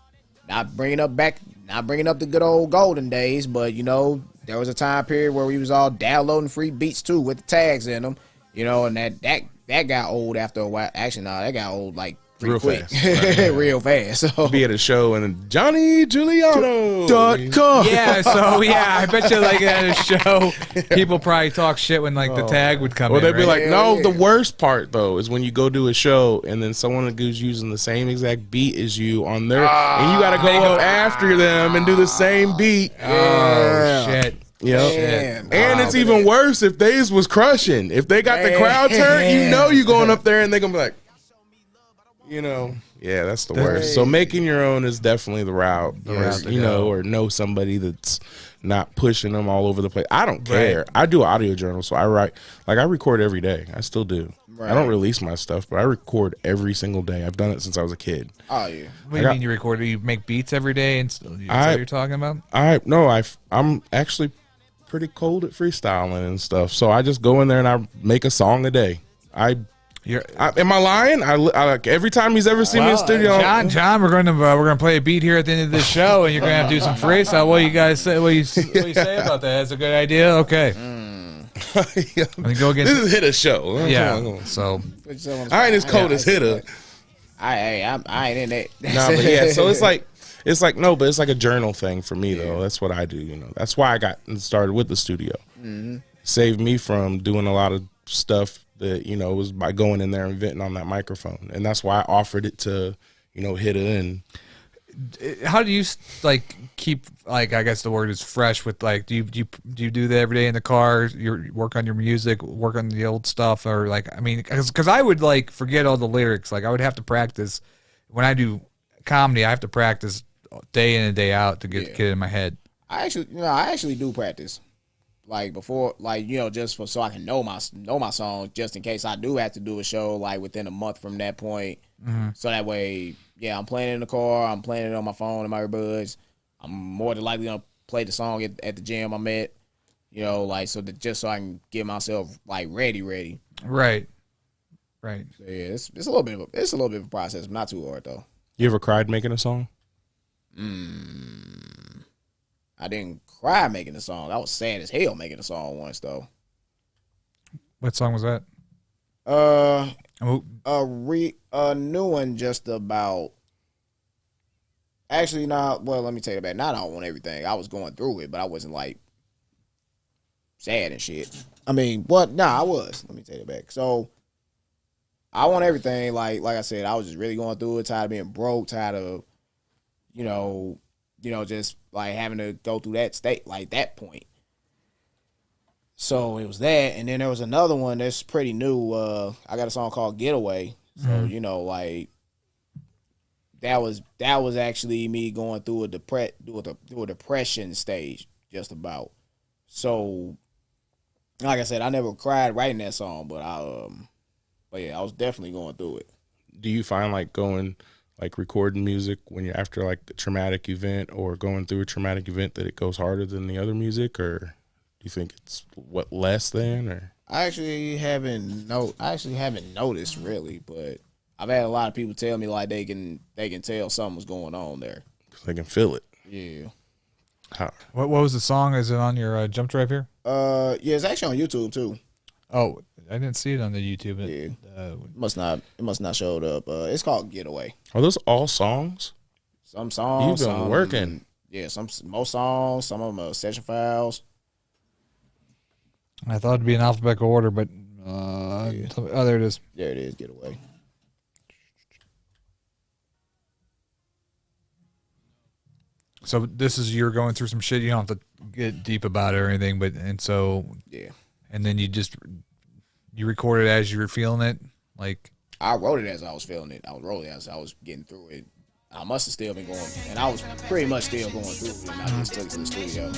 not bringing up the good old golden days, but you know there was a time period where we was all downloading free beats too with the tags in them, you know, and that got old after a while. Actually, no, that got old like real quick. fast. Right. Real fast. So Be at a show and Johnny Giuliano. .com. Yeah, so yeah, I bet you like at a show, people probably talk shit when like the tag would come Or in. they'd be right? like, Yeah, no, yeah. the worst part though is when you go do a show and then someone who's using the same exact beat as you on their, and you got to go up after them and do the same beat. oh shit. Yep. Man. And it's even worse if theirs was crushing. If they got the crowd turned, you know you going up there and they gonna be like, you know, yeah, that's the worst. So making your own is definitely the route. route to You know, go. or know somebody that's not pushing them all over the place. I don't care. I do audio journals, so I write, like I record every day. I still do. I don't release my stuff, but I record every single day. I've done it since I was a kid. Oh yeah. What do you mean you record? You make beats every day, and that's what you're talking about? I'm actually pretty cold at freestyling and stuff, so I just go in there and I make a song a day. Am I lying? I like every time he's ever seen me in studio. John, we're gonna play a beat here at the end of this show, and you're gonna have to do some freestyle. What do you guys say? What do you say about that? That's a good idea. Okay. Let me go against. This is Hitta show. Yeah. So I ain't as cold as Hitta. I ain't in that. No, but yeah. So it's like no, but it's like a journal thing for me though. That's what I do. You know, that's why I got started with the studio. Saved me from doing a lot of stuff that, you know, was by going in there and venting on that microphone, and that's why I offered it to, you know, Hitta. And how do you like keep, like, I guess the word is fresh with, like, do you do that every day in the car? You work on your music, work on the old stuff, or like, I mean, because I would like forget all the lyrics. Like I would have to practice when I do comedy. I have to practice day in and day out to get it in my head. I actually do practice. Like before, like, you know, just so I can know my songs, just in case I do have to do a show like within a month from that point. So that way, yeah, I'm playing it in the car, I'm playing it on my phone and my earbuds. I'm more than likely gonna play the song at the gym I'm at. You know, like just so I can get myself like ready. Right. So, yeah, it's a little bit of a process, but not too hard though. you ever cried making a song? I didn't cry making the song. I was sad as hell making the song once though. What song was that? A new one just about. Actually, not. Well, let me take it back. Not I don't want everything. I was going through it, but I wasn't like sad and shit. I mean, what? Nah, I was. Let me take it back. So I want everything. Like I said, I was just really going through it. Tired of being broke. Tired of, you know, just like having to go through that state, like that point. So it was that, and then there was another one that's pretty new. I got a song called "Getaway." So you know, like that was actually me going through a depression stage, just about. So, like I said, I never cried writing that song, but yeah, I was definitely going through it. Do you find like recording music when you're after like a traumatic event or going through a traumatic event that it goes harder than the other music, or do you think it's less than? Or I actually haven't noticed really, but I've had a lot of people tell me like they can tell something was going on there. 'Cause they can feel it. Yeah. What was the song? Is it on your jump drive here? Yeah, it's actually on YouTube too. Oh, I didn't see it on the YouTube. It must not showed up. It's called "Getaway." Are those all songs? Some songs. You've been working. Yeah, most songs. Some of them are session files. I thought it'd be in alphabetical order, but oh, there it is. There it is. "Getaway." So this is, you're going through some shit. You don't have to get deep about it or anything, Yeah. And then you record it as you were feeling it, like. I wrote it as I was feeling it. I was rolling as I was getting through it. I must have still been going, and I was pretty much still going through it, and I just took it to the studio.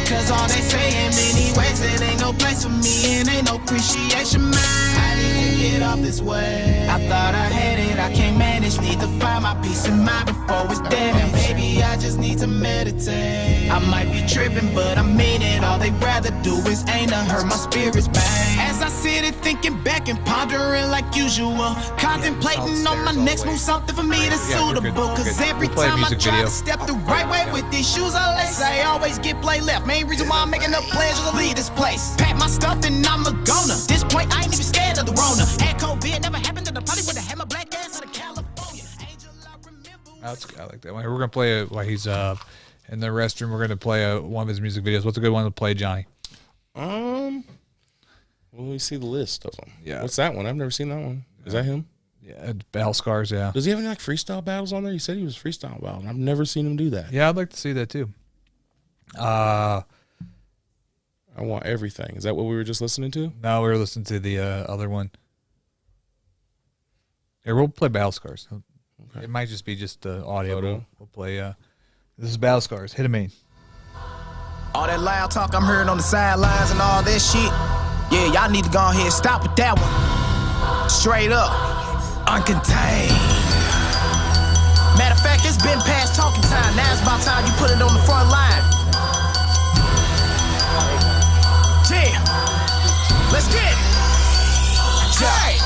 Cause all they say in many ways, it ain't no place for me and ain't no appreciation, man. I didn't get off this way. I thought I had it, I can't manage. Need to find my peace of mind before it's damaged. Baby, I just need need to meditate. I might be tripping, but I mean it. All they rather do is aim to hurt my spirits, bang. As I sit and thinking back and pondering like usual, contemplating on my next move, something for me that's suitable. Cause every time I try to step the right way with these shoes I lace, I always get play left. Main reason why I'm making up plans to leave this place. Pack my stuff, then I'm a goner. This point, I ain't even scared of the Rona. Had COVID, never happened to the party with a hammer black ass out of California. Angel, I remember. I like that one. We're gonna play it while he's in the restroom. We're gonna play one of his music videos. What's a good one to play, Johnny? Well, we see the list of them. Yeah. What's that one? I've never seen that one. Is that him? Yeah, Battle Scars. Yeah. Does he have any like freestyle battles on there? He said he was freestyle battling. I've never seen him do that. Yeah, I'd like to see that too. I want everything. Is that what we were just listening to? No, we were listening to the other one. Here, we'll play Battle Scars. Okay. It might just be just the audio. We'll play. This is Battle Scars. Hittamane. All that loud talk I'm hearing on the sidelines and all that shit. Yeah, y'all need to go ahead and stop with that one. Straight up, uncontained. Matter of fact, it's been past talking time. Now it's about time you put it on the front line. Yeah, let's get it. Yeah.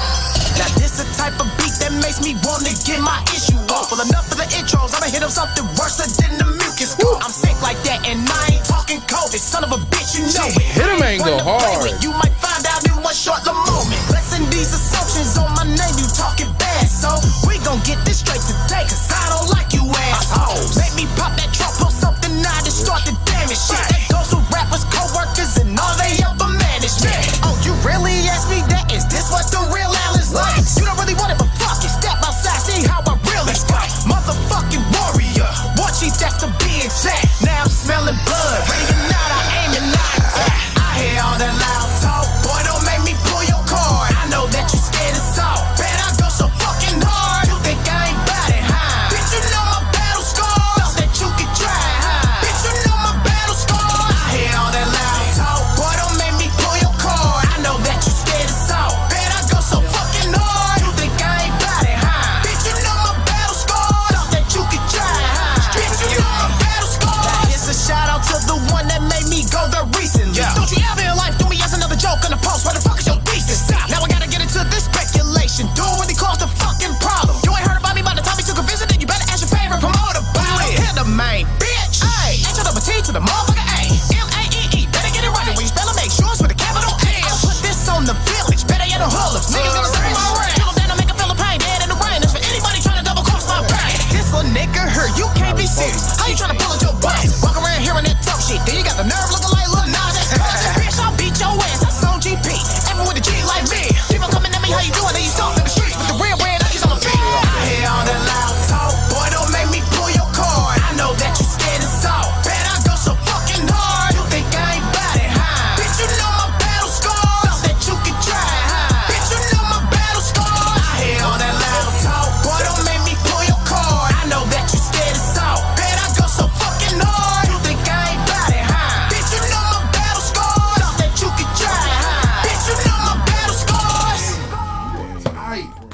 Now this the type of beat that makes me want to get my issue off. Well, enough of the intros, I'ma hit him something worse than the mucus. I'm sick like that and I ain't talking COVID. Son of a bitch, you know it. Hittamane go hard. You might find out in one short little moment. Listen, these assumptions on my name, you talking bad. So we gon' get this straight today, cause I don't like you assholes. Make me pop that trunk, pull something out and start the damage shit. That goes with rappers, co-workers, and all they upper management. Oh, you really asked me that? Is this what the real Al is like? You don't really want it, but fuck it. Step outside, see how I really fight. Motherfucking warrior, war chief, that's to be exact. Now I'm smelling blood, ready or not, I aim and not attack. I hear all that loud talk, boy, don't make me pull your card. I know that you scared of salt, bet I go so fucking hard. You think I ain't bout it, huh? Bitch, you know my battle scars, thought that you could try, huh? Bitch, you know my battle scars. I hear all that loud talk, boy, don't make me pull your card. I know that you scared of salt, bet I go so fucking hard. You think I ain't bout it, huh? Bitch, you know my battle scars, thought that you could try, huh? Bitch, you know my battle scars. Now here's a shout out to the one that made me go there recently. Don't you ever in life do me as another joke on the post? Where the fuck is your thesis? Now I gotta get into this speculation. Do it when he caused a fucking problem. You ain't heard about me by the time he took a visit, then you better ask your favorite promoter about it. Hittamane, bitch. Ay, H-O-double-T to the motherfucker A. M-A-E-E, better get it right. When you spell it, make sure it's with a capital A. I'll put this on the village, better yet on Hullers. Niggas gonna say my rap. Kill him down and make him feel the pain, dead in the rain. That's for anybody trying to double cross my brain. This little nigga hurt, you can't be serious. How you trying to pull at your butt? Walk around hearing that tough shit, then you got the nerve looking like Lil Nas X. Bitch, I'll beat your ass, that's on GP. Ever with a G like me. People coming at me, how you doing? Then you talk in the streets with the real red Nikes on my feet. I hear all that loud talk, boy, don't make me pull your card. I know that you scared of salt, bet I go so fucking hard. You think I ain't bout it, huh? Bitch, you know my battle scars, thought that you could try, huh? Bitch, you know my battle scars. I hear all that loud talk, boy, don't make me pull your card. I know that you scared of salt, bet I go so fucking hard. You think I ain't bout it, huh? Bitch, you know my battle scars, thought that you could try, huh? Bitch, you know my battle scars.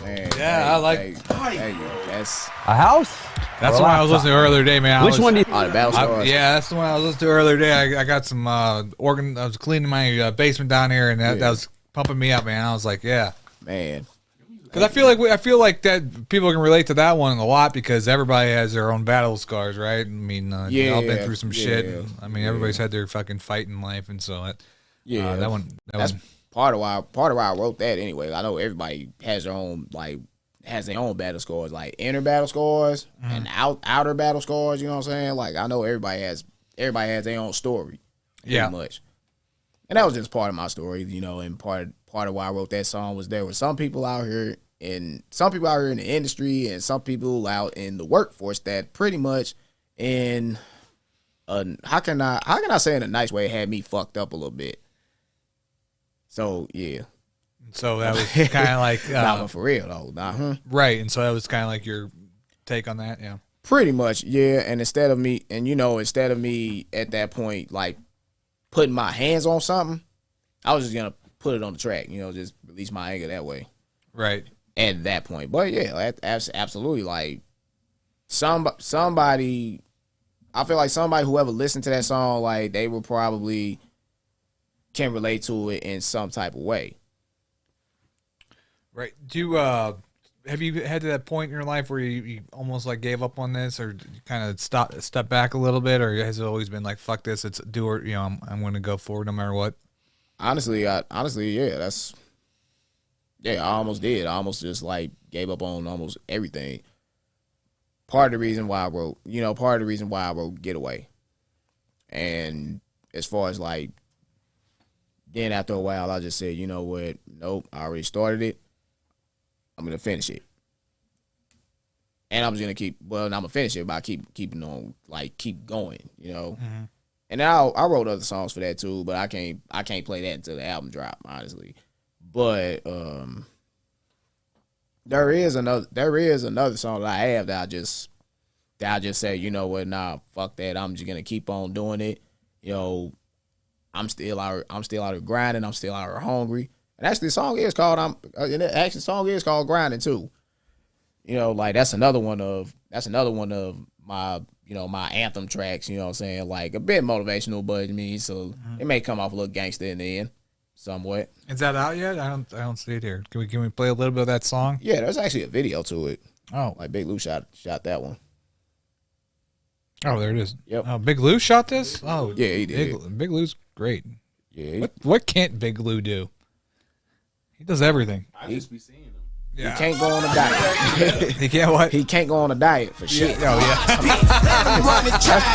Man, Yeah, I like. Hey, that's A house? That's the one I was listening to earlier today, man. Which one do you? the battle scars. Yeah, that's the one I was listening to earlier today. I got some organ. I was cleaning my basement down here, and that was pumping me up, man. I was like, yeah, Man, because I feel like that people can relate to that one a lot because everybody has their own battle scars, right? I mean, they all been through some shit. I mean, everybody's had their fucking fight in life, and so that one. That's part of why I wrote that anyway. I know everybody has their own battle scars, like inner battle scars and outer battle scars. You know what I'm saying? Like I know everybody has their own story, pretty much. And that was just part of my story, you know. And part of why I wrote that song was there were some people out here in the industry and some people out in the workforce that pretty much how can I say in a nice way had me fucked up a little bit. So yeah. So that was kind of like but for real though, right. And so that was kind of like your take on that, yeah. Pretty much, yeah. And instead of me at that point like putting my hands on something, I was just gonna put it on the track, you know, just release my anger that way. Right. At that point, but yeah, absolutely, like somebody I feel like somebody whoever listened to that song, like they will probably can relate to it in some type of way. Right. Do you have you had to that point in your life where you almost like gave up on this, or kind of step back a little bit, or has it always been like fuck this, it's do or I'm going to go forward no matter what? Honestly, yeah, I almost did. I almost just like gave up on almost everything. Part of the reason why I wrote Getaway. And as far as like, then after a while, I just said, you know what? Nope, I already started it. I'm going to finish it. And I'm just going to I'm going to finish it by keeping on, like, keep going, you know? Mm-hmm. And I wrote other songs for that too, but I can't play that until the album drop, honestly. But there is another song that I have that I just say, you know what, nah, fuck that. I'm just gonna keep on doing it. You know, I'm still out here grinding, I'm still out here hungry. And actually the song is called Grinding too. You know, like that's another one of my, you know, my anthem tracks, you know what I'm saying? Like a bit motivational, but I mean, so it may come off a little gangster in the end. Somewhat. Is that out yet? I don't see it here. Can we play a little bit of that song? Yeah, there's actually a video to it. Oh, like Big Lou shot that one. Oh, there it is. Yep. Oh, Big Lou shot this. Oh, yeah, he did. Big Lou's great. Yeah. What can't Big Lou do? He does everything. I just be seeing him. Yeah. He can't go on a diet. He can't what? He can't go on a diet for shit. Yeah. Oh yeah.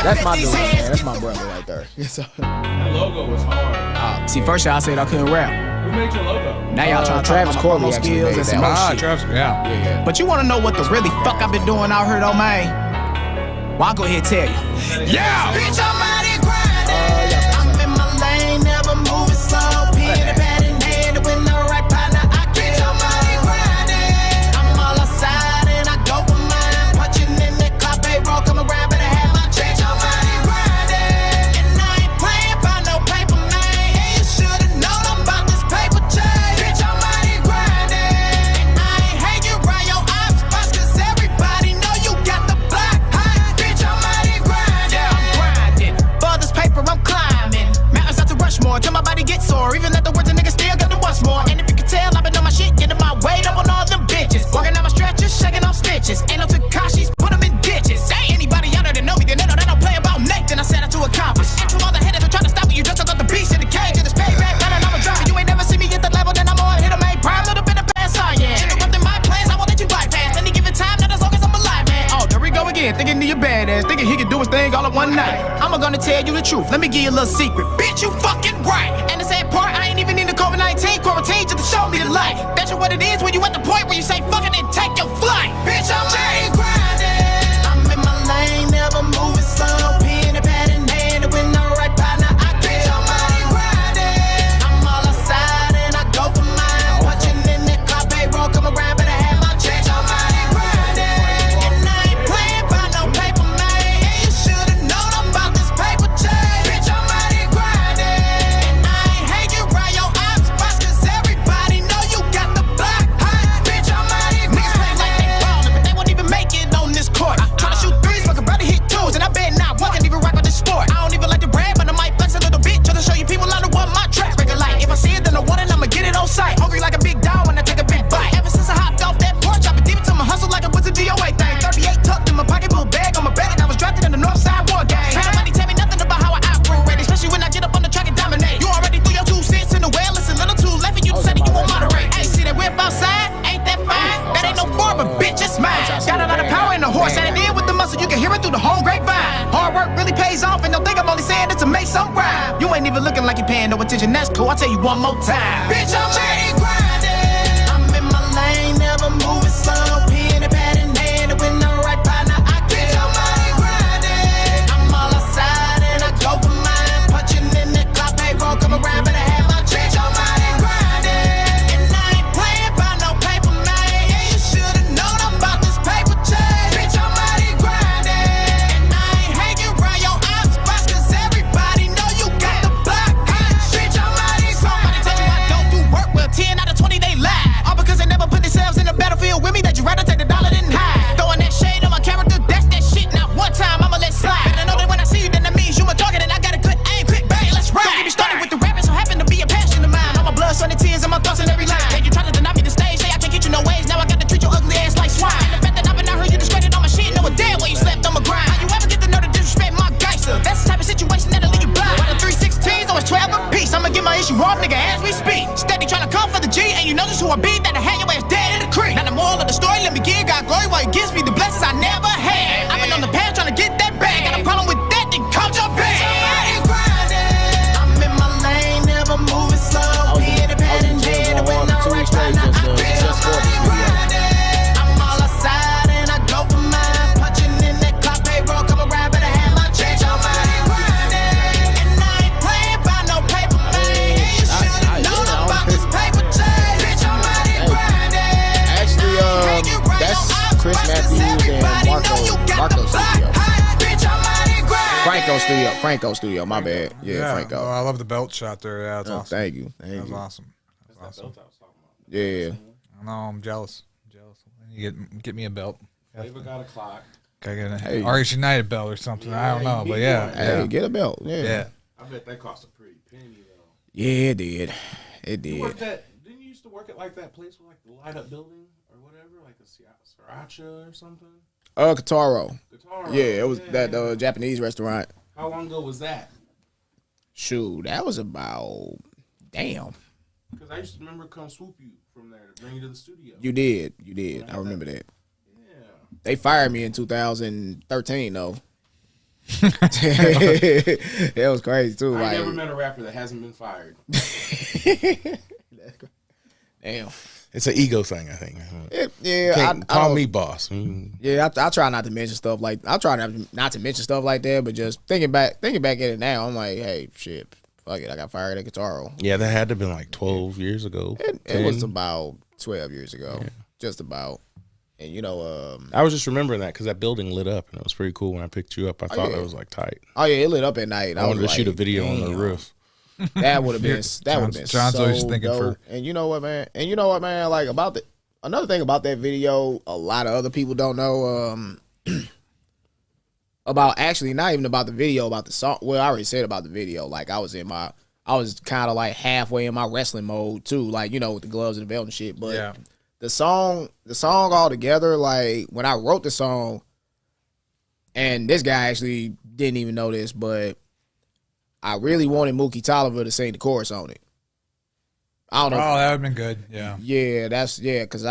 That's my dude, man. That's my brother right there. That logo was hard. See, first y'all said I couldn't rap. Who made your logo? Now y'all trying to Travis Corley skills and some more shit. Travis, yeah. But you want to know what the really fuck I've been doing out here though, man? Well, I'll go ahead and tell you. Yeah! Bitch, I'm out here grinding. I'm in my lane, never moving slow. Pen and pad in hand with no right partner. I can't. Bitch, I'm out here grinding. I'm all outside and I go for mine. Punching in the club, they roll, come around, better have my change. I'm out here grinding. And I ain't playing by no paper, man. Yeah, you should've known about this paper chase. Bitch, I'm out here grinding. And I ain't hanging around your ops spots, cause everybody know you got the black high. Bitch, I'm out here grinding. Yeah, I'm grinding. For this paper, I'm climbing. Mountains out to Rushmore, till my body gets sore. Even at the words, a nigga still got the once more. And if you can tell, I've been on my shit, getting my weight up on all them bitches. Walking out my stretchers, shaking off stitches. Ain't no Takashis, put them in ditches. Ain't anybody out there that know me, then they know they don't play about Nathan. I set out to accomplish. And to all the haters that try to stop me, you just took out the beast in the cage. And it's payback, running, I'm a driver. You ain't never see me at the level, then I'm on Hittamane prime. Little bit of past on, yeah. Interrupting my plans, I won't let you bypass. Any given time, not as long as I'm alive, man. Oh, there we go again, thinking he a badass. Thinking he can do his thing all in one night. I'm gonna tell you the truth, let me give you a little secret. Bitch, you fucking right. And the sad part, I ain't even need the COVID-19 quarantine just to show me the light. That's what it is when you at the point where you say fuck it and take your flight. Bitch, I'm out here grinding. I'm in my lane, never moving slow. Pen and pad in hand with no right partner. I can't. Bitch, I'm out here grinding. I'm all outside and I go for mine. Punching in the club, they roll, come around, better have my change. I'm out here grinding. And I ain't playing by no paper, man. Yeah, you should've known about this paper chase. Bitch, I'm out here grinding. And I ain't hanging around your ops spots, cause everybody know you got the black high. Bitch, I'm out here grinding. Niggas play like they ballin', but they won't even make it on this court. Tryna shoot threes, but can barely hit twos, and I bet not one can even rock with this sport. I don't even like to brag, but I might flex a little bit just to show you people I know what my track record like. If I see it, then I want it, I'ma get it on sight. Hungry like a big dog when I take a big bite. Ever since I hopped off that porch, I've been deep into my hustle like it was a DOA thing. 38 tucked in my pocket, little bag on my back. I was drafted in the Northside War Gang. Try nobody tell me nothing about how I operate, especially when I get up on the track and dominate. You already threw your 2 cents in the well, it's a little too left, and you decided you won't moderate. Hey, see that whip outside? Ain't that fine? That ain't no four, but bitch, it's mine. Got a lot of power in the horse, and it in with the muscle, you can hear it through the whole grapevine. Hard work really pays off, and don't think I'm only saying it to make some rhyme. You ain't even looking like you paying no attention, that's cool, I'll tell you one more time. Bitch, I'm out here grinding. I'm in my lane, never moving slow. Pen and pad in hand with no right partner. I can't. Bitch, I'm out here grinding. I'm all outside and I go for mine. Punching in the club, they roll, come around, better have my change. I'm out here grinding. And I ain't playing by no paper, man. Yeah, you should've known about this paper chase. Bitch, I'm out here grinding. And I ain't hanging around your ops spots, cause everybody know you got the black high. Bitch, I'm out here grinding. Somebody tell you I don't do work well, 10 out of 20 they lie. All because they never put themselves in the battlefield with me, that you rather a beat that I had your ass dead in the creek. Now the moral of the story, let me give God glory while he gives me the blessings I never had. I've been on the path trying to get that bag. Got a problem with that, then come jump in. I'm in my lane, never moving slow. Being a pad and dead when I'm right by now. I feel somebody grinding. I'm all outside and I go for mine. Punching in that clock payroll, come around, better have my change on mine. Grinding, and I ain't playing by no paper, man. You should've known about this paper chain. Bitch, I'm mighty grinding. Actually, that's Chris Matthews and Marco Studio. Franco Studio, my bad. Yeah, Franco. Oh, I love the belt shot there. Yeah, that's awesome. Thank you. That was awesome. Yeah. I know, I'm jealous. You get me a belt. Flavor got a clock. Gotta get an RH United belt or something. I don't know, but yeah. Hey, get a belt. Yeah. I bet that cost a pretty penny though. Yeah, it did. It You did. worked at, didn't you used to work at like that place with like the light up building or whatever, like a sriracha or something? Kataro. Guitar. Yeah, it was that Japanese restaurant. How long ago was that? Shoot, that was about damn. Because I used to remember come swoop you from there to bring you to the studio. You did. I remember that. Yeah. They fired me in 2013 though. That was crazy too. I like, never met a rapper that hasn't been fired. Damn. It's an ego thing, I think. Call me boss. Yeah, I try not to mention stuff like I try not to mention stuff like that, but just thinking back at it now, I'm like, hey, shit, fuck it, I got fired at Guitaro. Yeah, that had to have been like 12 years ago. It was about 12 years ago, just about. And you know, I was just remembering that because that building lit up and it was pretty cool when I picked you up. I thought it was like tight. Oh yeah, it lit up at night. I wanted to shoot a video on the roof. That would have been John's so always thinking dope. And you know what, man? Like another thing about that video, a lot of other people don't know about actually not even about the video, about the song. Well, I already said about the video. Like I was kind of like halfway in my wrestling mode too, like you know with the gloves and the belt and shit. But the song all together, like when I wrote the song, and this guy actually didn't even know this, but I really wanted Mookie Tolliver to sing the chorus on it. I don't know. Oh, that would have been good. Yeah. Yeah, because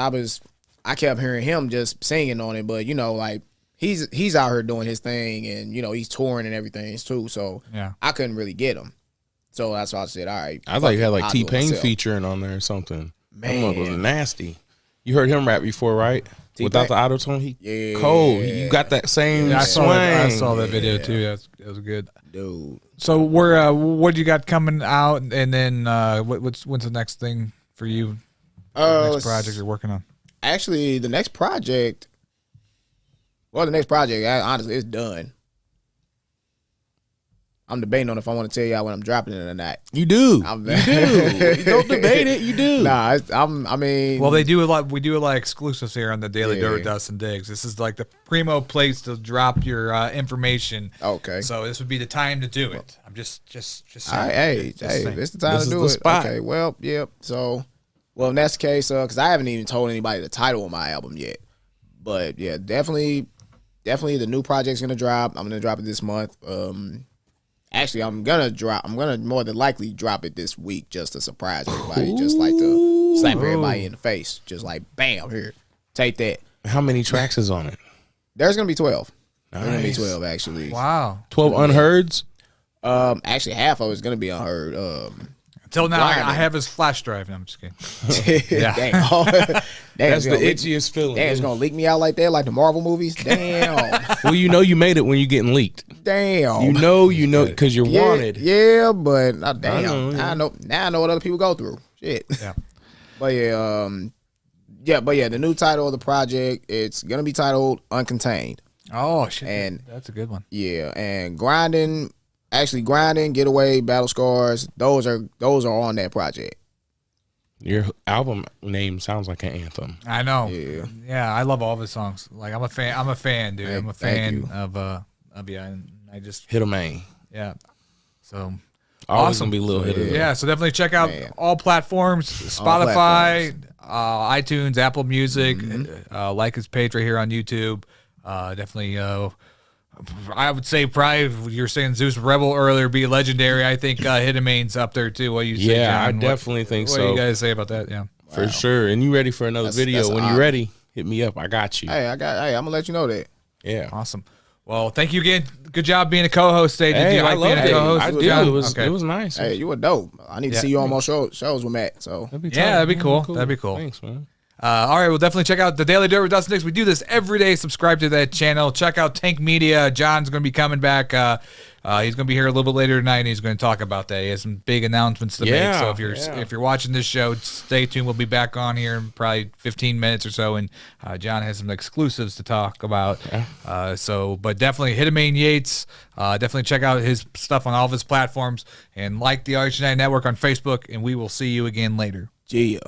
I kept hearing him just singing on it, but you know, like he's out here doing his thing, and you know he's touring and everything too. So I couldn't really get him. So that's why I said, all right. I thought you had like T-Pain featuring on there or something. Man, that was nasty. You heard him rap before, right? T-Pain. Without the auto-tune, he cold. You got that same swing. I saw that video too. That was good, dude. So what you got coming out, and then what's the next thing for you? Next project you're working on? Actually, the next project. Well, honestly, it's done. I'm debating on if I want to tell y'all when I'm dropping it or not. You do. You don't debate it. You do. Nah, I mean. Well, we do a lot of exclusives here on the Daily Dirt with Dustin Diggs. This is like the primo place to drop your information. Okay. So this would be the time to do it. I'm just saying. All right, hey, it's the time to do it. Spot. Okay, well, yep. So, well, in that case, because I haven't even told anybody the title of my album yet. But yeah, definitely the new project's gonna drop. I'm gonna drop it this month. Actually, I'm gonna more than likely drop it this week just to surprise everybody. Just like to slap everybody in the face. Just like, bam, here, take that. How many tracks is on it? There's gonna be 12. Nice. There's gonna be 12 actually. Wow. 12 unheards? Actually half of it's gonna be unheard. Until now, I have his flash drive. No, I'm just kidding. Yeah. Damn. That's the itchiest feeling. Damn, it's gonna leak me out like that, like the Marvel movies. Damn. Well, you know you made it when you're getting leaked. Damn. You know, because you're wanted. Yeah, but damn. I know what other people go through. Shit. Yeah. But the new title of the project, it's gonna be titled Uncontained. Oh shit. And that's a good one. Yeah, and Grinding, Getaway, Battle Scars, those are on that project. Your album name sounds like an anthem. I know. Yeah, I love all of his songs. Like I'm a fan, dude. I'm a fan of and I just Hittamane. Yeah. So Always awesome. Gonna be a little Hittamane. Yeah, so definitely check out all platforms, Spotify, iTunes, Apple Music. Like his page right here on YouTube. Definitely I would say probably you're saying Zeus Rebel earlier be legendary. I think Hittamane's up there too. What you say? Yeah, John? I definitely think so. What do you guys say about that? Yeah. For sure. And you ready for another video? That's When you're ready, hit me up. I got you. Hey, I'm gonna let you know that. Yeah. Awesome. Well, thank you again. Good job being a co-host today. Did you like being a co-host? I did. It was nice. Hey, you were dope. I need to see you on more shows with Matt. So that'd be cool. That'd be cool. Thanks, man. All right, we'll definitely check out the Daily Dirt with Dustin Dix. We do this every day. Subscribe to that channel. Check out Tank Media. John's going to be coming back. He's going to be here a little bit later tonight, and he's going to talk about that. He has some big announcements to make. So if you're watching this show, stay tuned. We'll be back on here in probably 15 minutes or so, and John has some exclusives to talk about. But definitely Hittamane Yates. Definitely check out his stuff on all of his platforms, and like the RH9 Network on Facebook, and we will see you again later. Yeah.